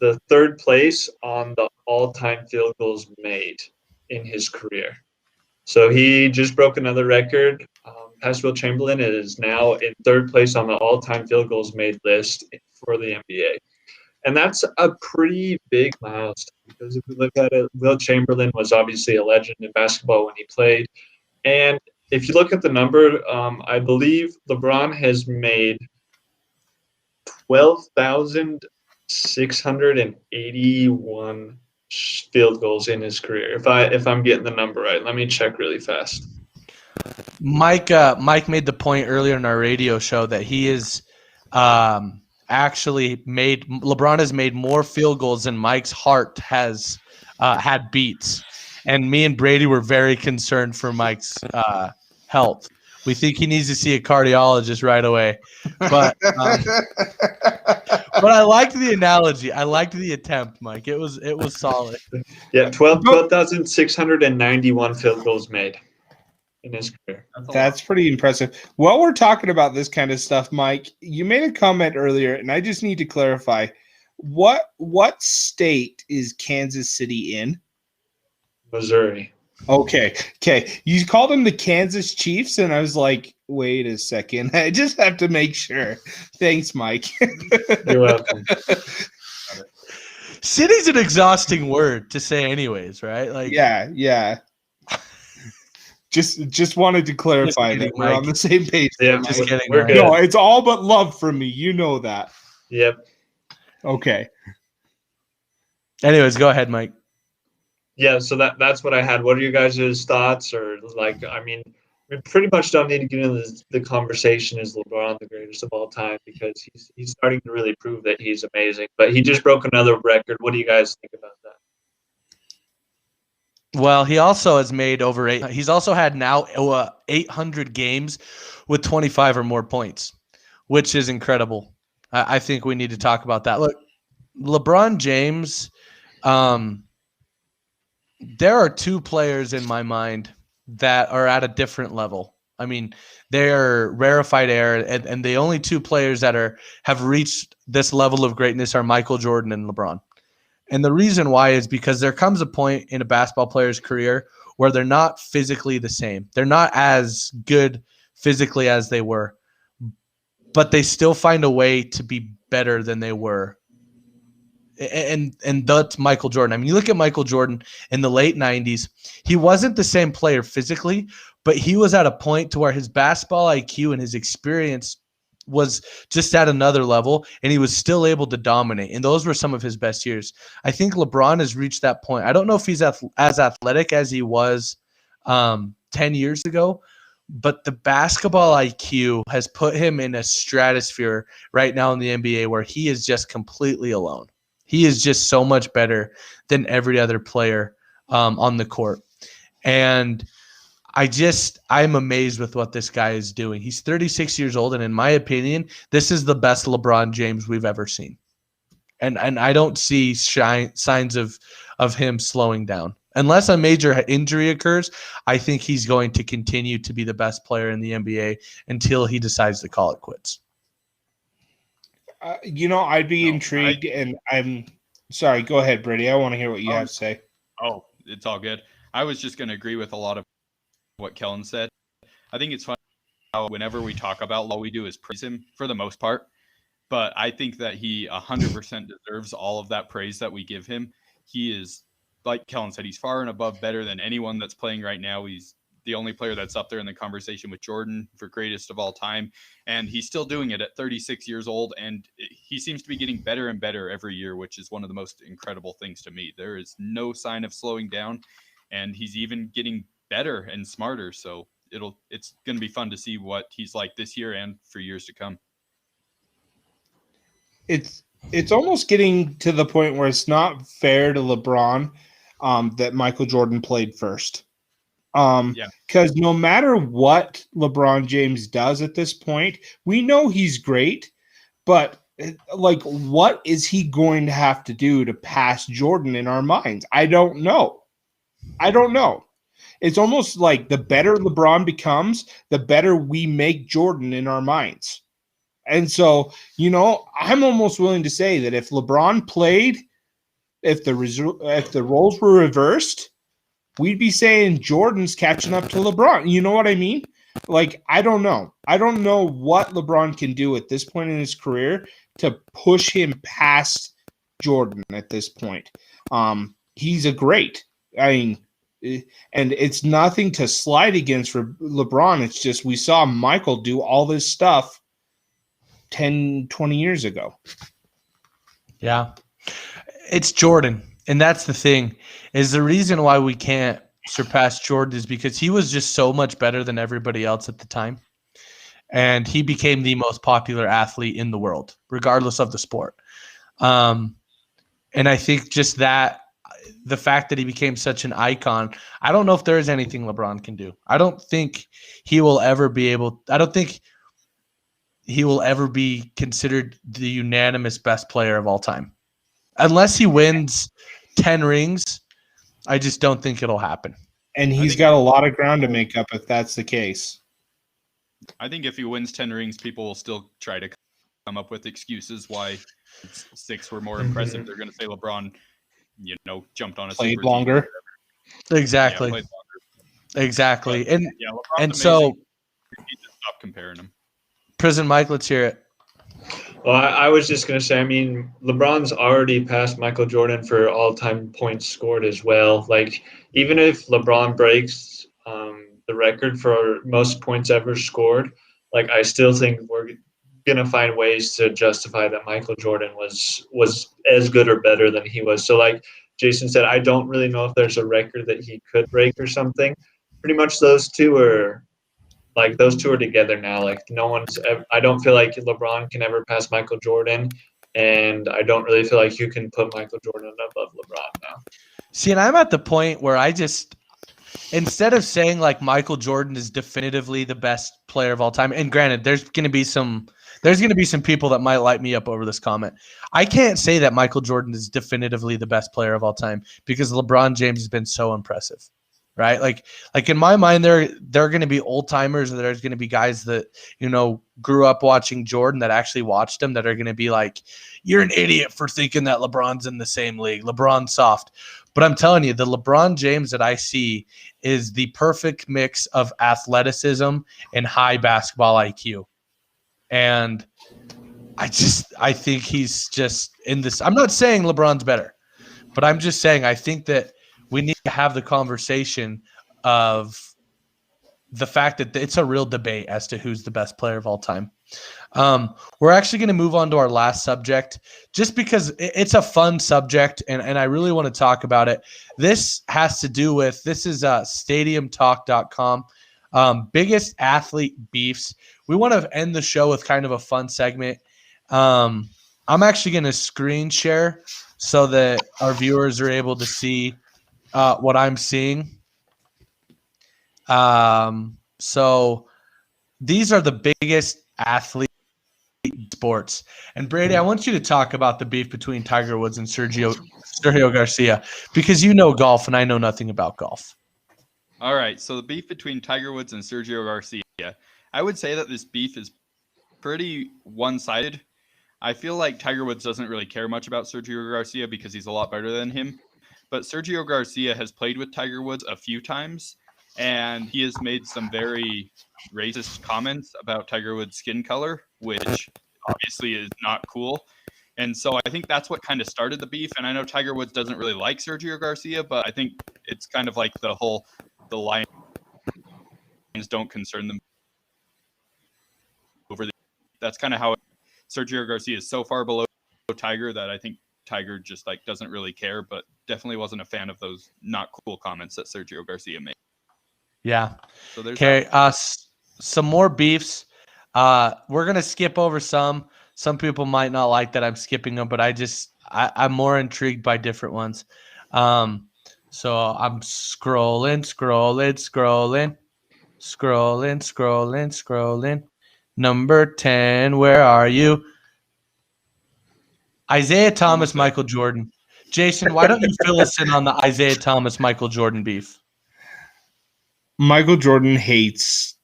the third place on the all-time field goals made in his career. So he just broke another record. Past Wilt Chamberlain is now in third place on the all-time field goals made list for the NBA. And that's a pretty big milestone because if we look at it, Wilt Chamberlain was obviously a legend in basketball when he played. And if you look at the number, I believe LeBron has made 12,681 field goals in his career. If I'm getting the number right, let me check really fast. Mike made the point earlier in our radio show that he is actually made LeBron has made more field goals than Mike's heart has had beats, and me and Brady were very concerned for Mike's health. We think he needs to see a cardiologist right away. But I liked the analogy. I liked the attempt, Mike. It was solid. Yeah, 12,691 field goals made in his career. That's pretty impressive. While we're talking about this kind of stuff, Mike, you made a comment earlier, and I just need to clarify. What state is Kansas City in? Missouri. Okay. You called them the Kansas Chiefs, and I was like, wait a second. I just have to make sure. Thanks, Mike. You're welcome. City's an exhausting word to say anyways, right? Like Yeah. Just wanted to clarify kidding, that we're Mike. on the same page. Yeah, just kidding. We're Mike. good. No, it's all but love from me. You know that. Yep. Okay. Anyways, go ahead, Mike. Yeah, so that's what I had. What are you guys' thoughts? Or like, I mean, we pretty much don't need to get into the conversation. Is LeBron the greatest of all time? Because he's starting to really prove that he's amazing. But he just broke another record. What do you guys think about that? Well, he also has made over eight. He's also had now 800 games with 25 or more points, which is incredible. I think we need to talk about that. Look, LeBron James. There are two players in my mind that are at a different level. I mean, they are rarefied air, and the only two players that have reached this level of greatness are Michael Jordan and LeBron. And the reason why is because there comes a point in a basketball player's career where they're not physically the same. They're not as good physically as they were, but they still find a way to be better than they were. And that's Michael Jordan. I mean, you look at Michael Jordan in the late 90s, he wasn't the same player physically, but he was at a point to where his basketball IQ and his experience was just at another level, and he was still able to dominate. And those were some of his best years. I think LeBron has reached that point. I don't know if he's as athletic as he was 10 years ago, but the basketball IQ has put him in a stratosphere right now in the NBA where he is just completely alone. He is just so much better than every other player on the court. And I'm amazed with what this guy is doing. He's 36 years old, and in my opinion, this is the best LeBron James we've ever seen. And I don't see signs of him slowing down. Unless a major injury occurs, I think he's going to continue to be the best player in the NBA until he decides to call it quits. I'd be intrigued, and I'm sorry. Go ahead, Brady. I want to hear what you have to say. Oh, it's all good. I was just going to agree with a lot of what Kellen said. I think it's fun how whenever we talk about all we do is praise him for the most part. But I think that he 100% deserves all of that praise that we give him. He is, like Kellen said, he's far and above better than anyone that's playing right now. He's the only player that's up there in the conversation with Jordan for greatest of all time. And he's still doing it at 36 years old. And he seems to be getting better and better every year, which is one of the most incredible things to me. There is no sign of slowing down. and he's even getting better and smarter. So it's going to be fun to see what he's like this year and for years to come. It's almost getting to the point where it's not fair to LeBron that Michael Jordan played first. Because no matter what LeBron James does at this point, we know he's great, but like, what is he going to have to do to pass Jordan in our minds? I don't know. It's almost like the better LeBron becomes, the better we make Jordan in our minds. And so, I'm almost willing to say that if LeBron played, if the roles were reversed, we'd be saying Jordan's catching up to LeBron. You know what I mean? Like, I don't know. I don't know what LeBron can do at this point in his career to push him past Jordan at this point. He's a great. I mean, and it's nothing to slide against for LeBron. It's just we saw Michael do all this stuff 10, 20 years ago. Yeah. It's Jordan. And that's the thing, is the reason why we can't surpass Jordan is because he was just so much better than everybody else at the time. And he became the most popular athlete in the world, regardless of the sport. And I think just that, the fact that he became such an icon, I don't know if there is anything LeBron can do. I don't think he will ever be considered the unanimous best player of all time. Unless he wins 10 rings, I just don't think it'll happen. And he's got a lot of ground to make up if that's the case. I think if he wins 10 rings, people will still try to come up with excuses why 6 were more impressive. They're going to say LeBron, jumped on a played super longer. Exactly. Yeah, played longer. Exactly. But, and LeBron's and amazing. so We need to stop comparing him. Prison Mike, let's hear it. Well, I was just going to say, I mean, LeBron's already passed Michael Jordan for all-time points scored as well. Like, even if LeBron breaks the record for most points ever scored, like, I still think we're going to find ways to justify that Michael Jordan was as good or better than he was. So, like Jason said, I don't really know if there's a record that he could break or something. Pretty much those two are together now. Like, I don't feel like LeBron can ever pass Michael Jordan, and I don't really feel like you can put Michael Jordan above LeBron now. See, and I'm at the point where I just, instead of saying like Michael Jordan is definitively the best player of all time, and granted, there's going to be some people that might light me up over this comment. I can't say that Michael Jordan is definitively the best player of all time because LeBron James has been so impressive. Right? Like in my mind, there are going to be old timers, and there's going to be guys that, grew up watching Jordan that actually watched him that are going to be like, you're an idiot for thinking that LeBron's in the same league. LeBron's soft. But I'm telling you, the LeBron James that I see is the perfect mix of athleticism and high basketball IQ. And I think he's just in this. I'm not saying LeBron's better, but I'm just saying I think that we need to have the conversation of the fact that it's a real debate as to who's the best player of all time. We're actually going to move on to our last subject just because it's a fun subject, and I really want to talk about it. This has to do with, this is stadiumtalk.com, biggest athlete beefs. We want to end the show with kind of a fun segment. I'm actually going to screen share so that our viewers are able to see what I'm seeing. So these are the biggest athlete sports. And Brady, I want you to talk about the beef between Tiger Woods and Sergio Garcia, because you know golf and I know nothing about golf. All right, so the beef between Tiger Woods and Sergio Garcia. I would say that this beef is pretty one-sided. I feel like Tiger Woods doesn't really care much about Sergio Garcia because he's a lot better than him. But Sergio Garcia has played with Tiger Woods a few times, and he has made some very racist comments about Tiger Woods' skin color, which obviously is not cool. And so I think that's what kind of started the beef. And I know Tiger Woods doesn't really like Sergio Garcia, but I think it's kind of like the lines don't concern them over the. That's kind of how Sergio Garcia is so far below Tiger that I think Tiger just like doesn't really care, but definitely wasn't a fan of those not cool comments that Sergio Garcia made. Yeah. So there's Okay, some more beefs. We're gonna skip over some. Some people might not like that I'm skipping them, but I'm more intrigued by different ones. So I'm scrolling. Number 10, where are you? Isaiah Thomas, Michael Jordan. Jason, why don't you fill us in on the Isaiah Thomas, Michael Jordan beef? Michael Jordan hates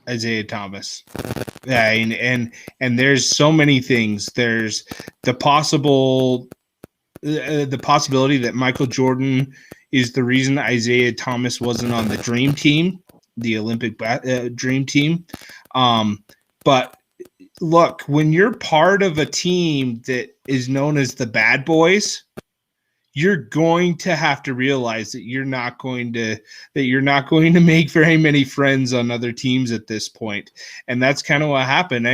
Isaiah Thomas. Yeah, and there's so many things. There's the possibility that Michael Jordan is the reason Isaiah Thomas wasn't on the dream team, the Olympic dream team. But look, when you're part of a team that is known as the Bad Boys, you're going to have to realize that you're not going to make very many friends on other teams at this point. And that's kind of what happened.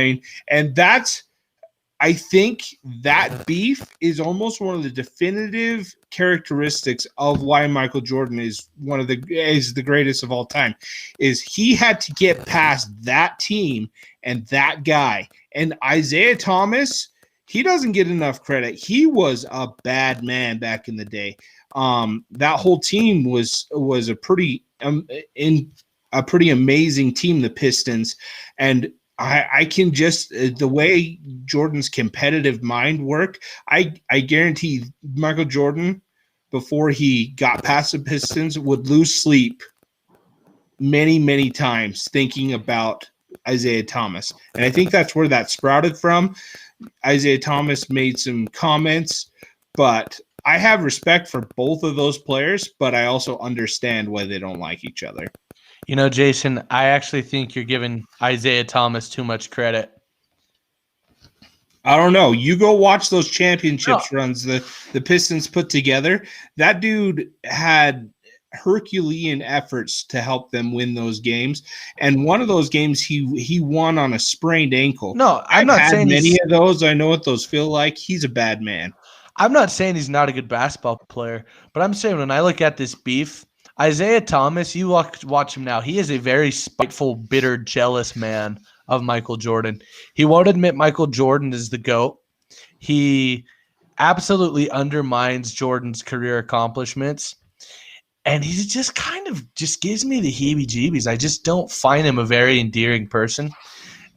I think that beef is almost one of the definitive characteristics of why Michael Jordan is the greatest of all time, is he had to get past that team and that guy. And Isaiah Thomas, he doesn't get enough credit. He was a bad man back in the day. That whole team was a pretty amazing team, the Pistons, and I can just the way Jordan's competitive mind worked. I guarantee Michael Jordan, before he got past the Pistons, would lose sleep many times thinking about Isaiah Thomas, and I think that's where that sprouted from. Isaiah Thomas made some comments, but I have respect for both of those players, but I also understand why they don't like each other. You know, Jason, I actually think you're giving Isaiah Thomas too much credit. I don't know. You go watch those championships runs the Pistons put together. That dude had Herculean efforts to help them win those games, and one of those games he won on a sprained ankle. No, I'm not saying many of those. I know what those feel like. He's a bad man. I'm not saying he's not a good basketball player, but I'm saying when I look at this beef, Isaiah Thomas, you watch him now. He is a very spiteful, bitter, jealous man of Michael Jordan. He won't admit Michael Jordan is the GOAT. He absolutely undermines Jordan's career accomplishments. And he just kind of just gives me the heebie-jeebies. I just don't find him a very endearing person.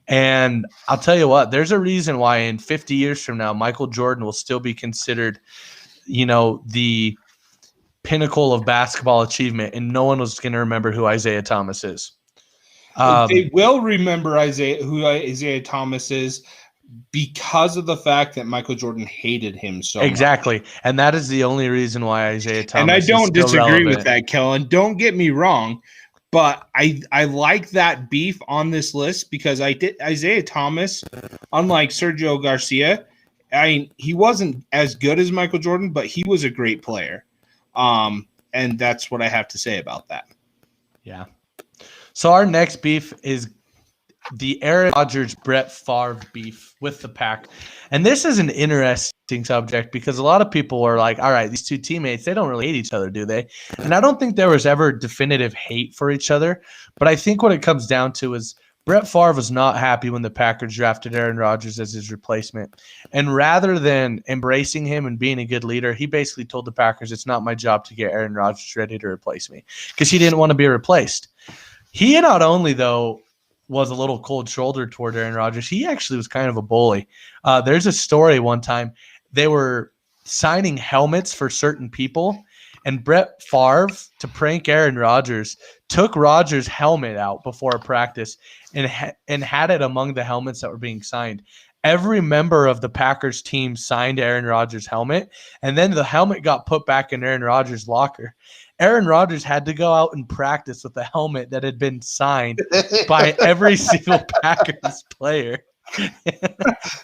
And I'll tell you what, there's a reason why in 50 years from now, Michael Jordan will still be considered, the pinnacle of basketball achievement, and no one was going to remember who Isaiah Thomas is. They will remember who Isaiah Thomas is because of the fact that Michael Jordan hated him so exactly much. And that is the only reason why Isaiah Thomas and I don't is still disagree relevant. with that, Kellen. Don't get me wrong, but I like that beef on this list because Isaiah Thomas, unlike Sergio Garcia, he wasn't as good as Michael Jordan, but he was a great player. And that's what I have to say about that. Yeah. So our next beef is the Aaron Rodgers, Brett Favre beef with the Pack. And this is an interesting subject because a lot of people are like, all right, these two teammates, they don't really hate each other, do they? And I don't think there was ever definitive hate for each other. But I think what it comes down to is Brett Favre was not happy when the Packers drafted Aaron Rodgers as his replacement. And rather than embracing him and being a good leader, he basically told the Packers, it's not my job to get Aaron Rodgers ready to replace me, because he didn't want to be replaced. He not only, though, was a little cold-shouldered toward Aaron Rodgers, he actually was kind of a bully. There's a story one time. They were signing helmets for certain people, and Brett Favre, to prank Aaron Rodgers, took Rodgers' helmet out before a practice and had it among the helmets that were being signed. Every member of the Packers team signed Aaron Rodgers' helmet, and then the helmet got put back in Aaron Rodgers' locker. Aaron Rodgers had to go out and practice with a helmet that had been signed by every single Packers player.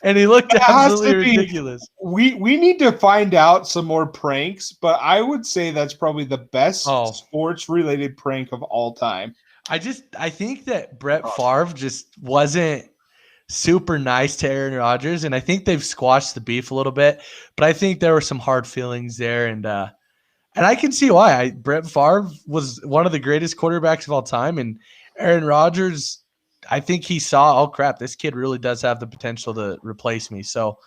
And he looked absolutely ridiculous. We need to find out some more pranks, but I would say that's probably the best sports-related prank of all time. I think that Brett Favre just wasn't super nice to Aaron Rodgers, and I think they've squashed the beef a little bit. But I think there were some hard feelings there, and I can see why. Brett Favre was one of the greatest quarterbacks of all time, and Aaron Rodgers, I think he saw, oh crap, this kid really does have the potential to replace me. So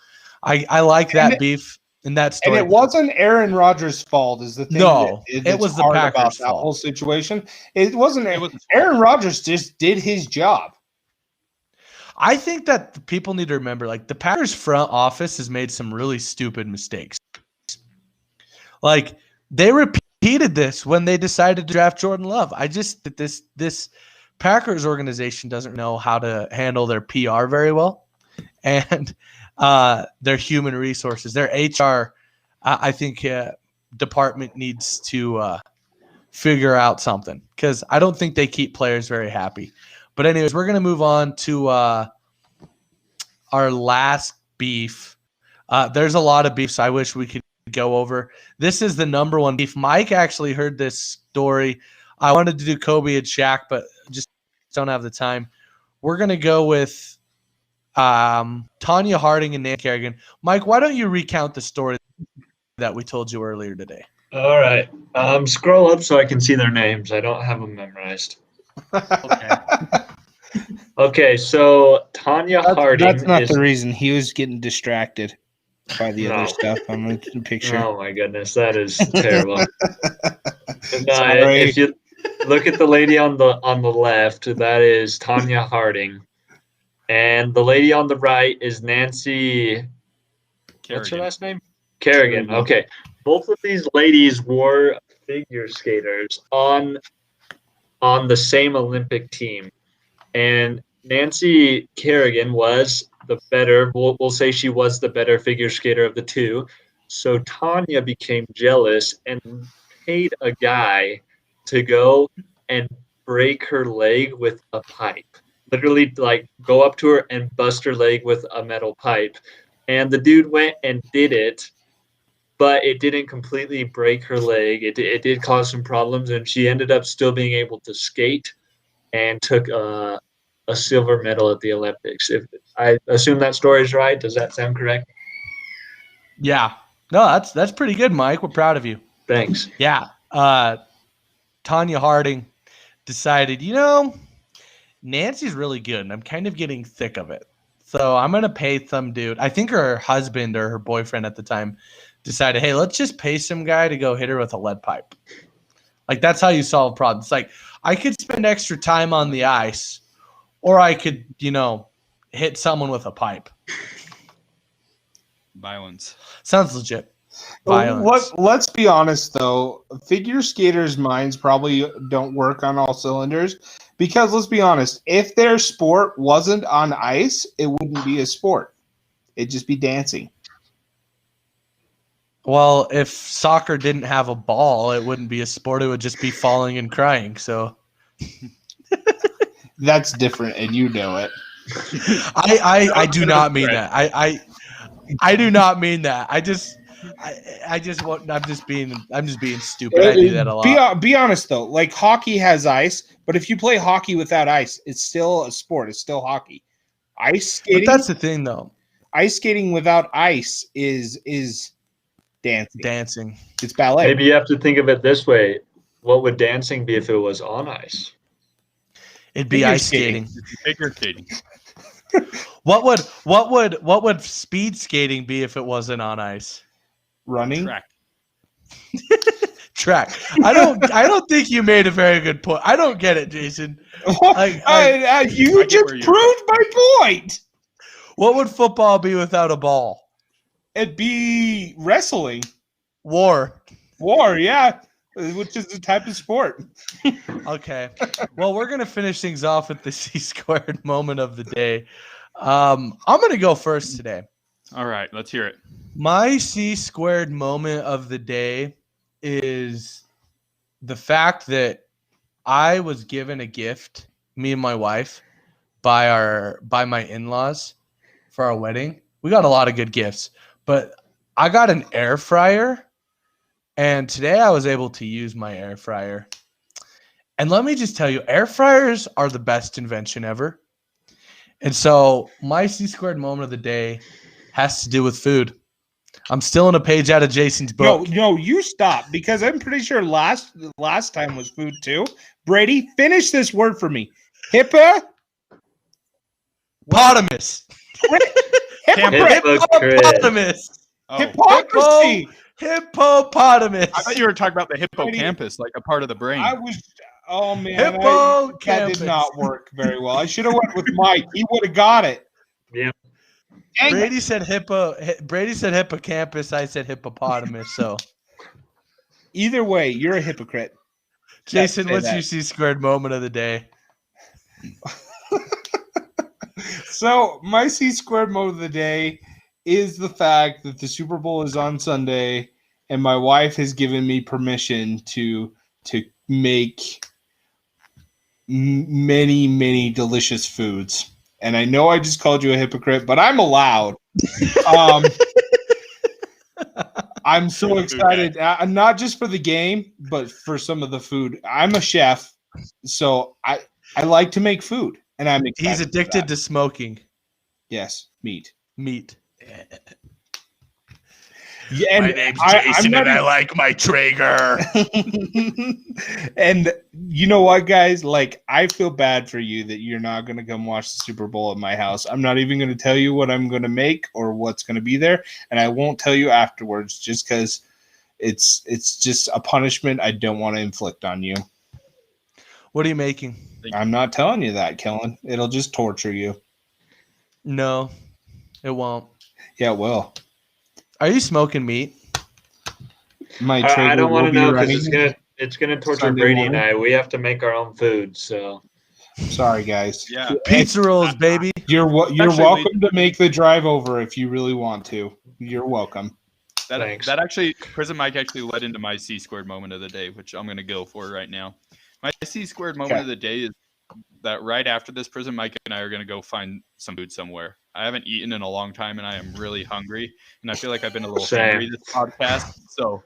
I like that beef in that story. And it wasn't Aaron Rodgers' fault, is the thing. No, it was the Packers' about that fault. whole situation. It wasn't. Aaron Rodgers just did his job. I think that the people need to remember, like, the Packers front office has made some really stupid mistakes. Like, they repeated this when they decided to draft Jordan Love. I just that this Packers organization doesn't know how to handle their PR very well, and their human resources, their HR. I think department needs to figure out something, because I don't think they keep players very happy. But anyways, we're gonna move on to our last beef. There's a lot of beefs I wish we could go over. This is the number one beef. Mike actually heard this story. I wanted to do Kobe and Shaq, but just don't have the time. We're going to go with Tanya Harding and Nancy Kerrigan. Mike, why don't you recount the story that we told you earlier today? All right. Scroll up so I can see their names. I don't have them memorized. Okay. Okay, so Tanya Harding. That's not the reason. He was getting distracted by the other stuff on the picture. Oh my goodness, that is terrible. Sorry. If you look at the lady on the left, that is Tanya Harding, and the lady on the right is Nancy. Kerrigan. What's her last name? Kerrigan. Okay, both of these ladies were figure skaters on the same Olympic team, and Nancy Kerrigan was the better. We'll say she was the better figure skater of the two. So Tanya became jealous and paid a guy to go and break her leg with a pipe. Literally, like, go up to her and bust her leg with a metal pipe. And the dude went and did it, but it didn't completely break her leg. It did cause some problems, and she ended up still being able to skate and took a silver medal at the Olympics. If I assume that story is right, does that sound correct? Yeah. No, that's pretty good, Mike. We're proud of you. Thanks. Yeah. Tanya Harding decided, Nancy's really good, and I'm kind of getting sick of it. So I'm going to pay some dude. I think her husband or her boyfriend at the time decided, hey, let's just pay some guy to go hit her with a lead pipe. Like, that's how you solve problems. Like, I could spend extra time on the ice, or I could, hit someone with a pipe. Violence. Sounds legit. Violence. Let's be honest, though. Figure skaters' minds probably don't work on all cylinders, because let's be honest, if their sport wasn't on ice, it wouldn't be a sport. It'd just be dancing. Well, if soccer didn't have a ball, it wouldn't be a sport. It would just be falling and crying. So that's different, and you know it. I do not mean that. I do not mean that. I'm just being stupid. I do that a lot. Be honest though. Like, hockey has ice, but if you play hockey without ice, it's still a sport. It's still hockey. Ice skating. But that's the thing, though. Ice skating without ice is dancing. Dancing. It's ballet. Maybe you have to think of it this way. What would dancing be if it was on ice? It'd be ice skating. Figure skating. What would speed skating be if it wasn't on ice? Running. Track. I don't think you made a very good point. I don't get it, Jason. You just proved my point. What would football be without a ball? It'd be wrestling. War, yeah, which is a type of sport. Okay. Well, we're going to finish things off with the C-squared moment of the day. I'm going to go first today. All right, let's hear it. My C-squared moment of the day is the fact that I was given a gift, me and my wife, by my in-laws for our wedding. We got a lot of good gifts, but I got an air fryer, and today I was able to use my air fryer. And let me just tell you, air fryers are the best invention ever. And so my C-squared moment of the day has to do with food. I'm stealing a page out of Jason's book. No, you stop, because I'm pretty sure last time was food too. Brady, finish this word for me. Hippopotamus. Hippopotamus. Oh, Hypocrisy. Hippopotamus. I thought you were talking about the hippocampus, like a part of the brain. Oh man, Hippocampus. that did not work very well. I should have went with Mike. He would have got it. Yeah. Brady said hippocampus. I said hippopotamus. So Either way, you're a hypocrite. Jason, what's your C-squared moment of the day? So my C-squared moment of the day is the fact that the Super Bowl is on Sunday, and my wife has given me permission to make many delicious foods. And I know I just called you a hypocrite, but I'm allowed. I'm so excited, not just for the game, but for some of the food. I'm a chef, so I like to make food, and I'm excited. He's addicted to smoking. Yes, meat. Yeah, and my name's Jason, and I like my Traeger. And you know what, guys? Like, I feel bad for you that you're not going to come watch the Super Bowl at my house. I'm not even going to tell you what I'm going to make or what's going to be there, and I won't tell you afterwards, just because it's just a punishment I don't want to inflict on you. What are you making? I'm not telling you that, Kellen. It'll just torture you. No, it won't. Yeah, it will. Are you smoking meat? I don't want to know, because it's gonna torture Sunday Brady morning. and I. We have to make our own food, so Sorry, guys. Yeah. Pizza rolls, baby. You're Actually, welcome to make the drive over if you really want to. You're welcome. Thanks. That actually, Prison Mike actually led into my C-squared moment of the day, which I'm going to go for right now. My C-squared moment of the day is that right after this, Prison Mike and I are going to go find some food somewhere. I haven't eaten in a long time, and I am really hungry, and I feel like I've been a little hungry this podcast. So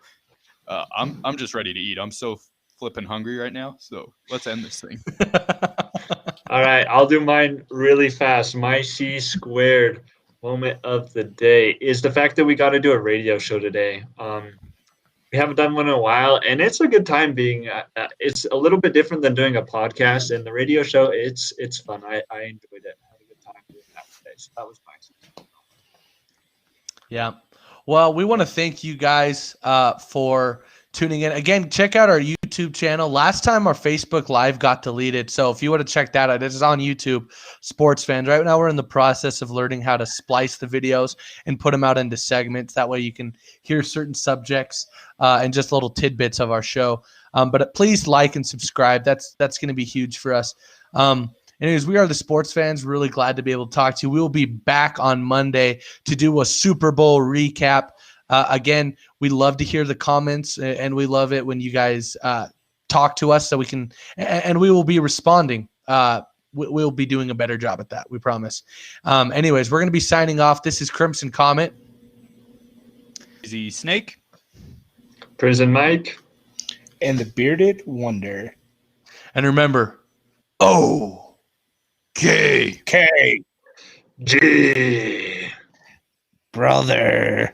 I'm just ready to eat. I'm so flipping hungry right now. So let's end this thing. all right, I'll do mine really fast. My C-squared moment of the day is the fact that we got to do a radio show today. We haven't done one in a while, and it's a good time being. It's a little bit different than doing a podcast, and the radio show. It's fun. I enjoyed it. I had a good time doing that today. So that was nice. Yeah. Well, we want to thank you guys for tuning in. Again, check out our YouTube channel. Last time our Facebook Live got deleted. So if you want to check that out, it's on YouTube, Sportsfans. Right now we're in the process of learning how to splice the videos and put them out into segments. That way you can hear certain subjects and just little tidbits of our show. But please like and subscribe. That's going to be huge for us. Anyways, we are the Sports Fans. Really glad to be able to talk to you. We will be back on Monday to do a Super Bowl recap. Again, we love to hear the comments, and we love it when you guys talk to us, so we can, and we will be responding. We'll be doing a better job at that. We promise. Anyways, we're going to be signing off. This is Crimson Comet. Easy Snake. Prison Mike. And the Bearded Wonder. And remember, K. G. Brother.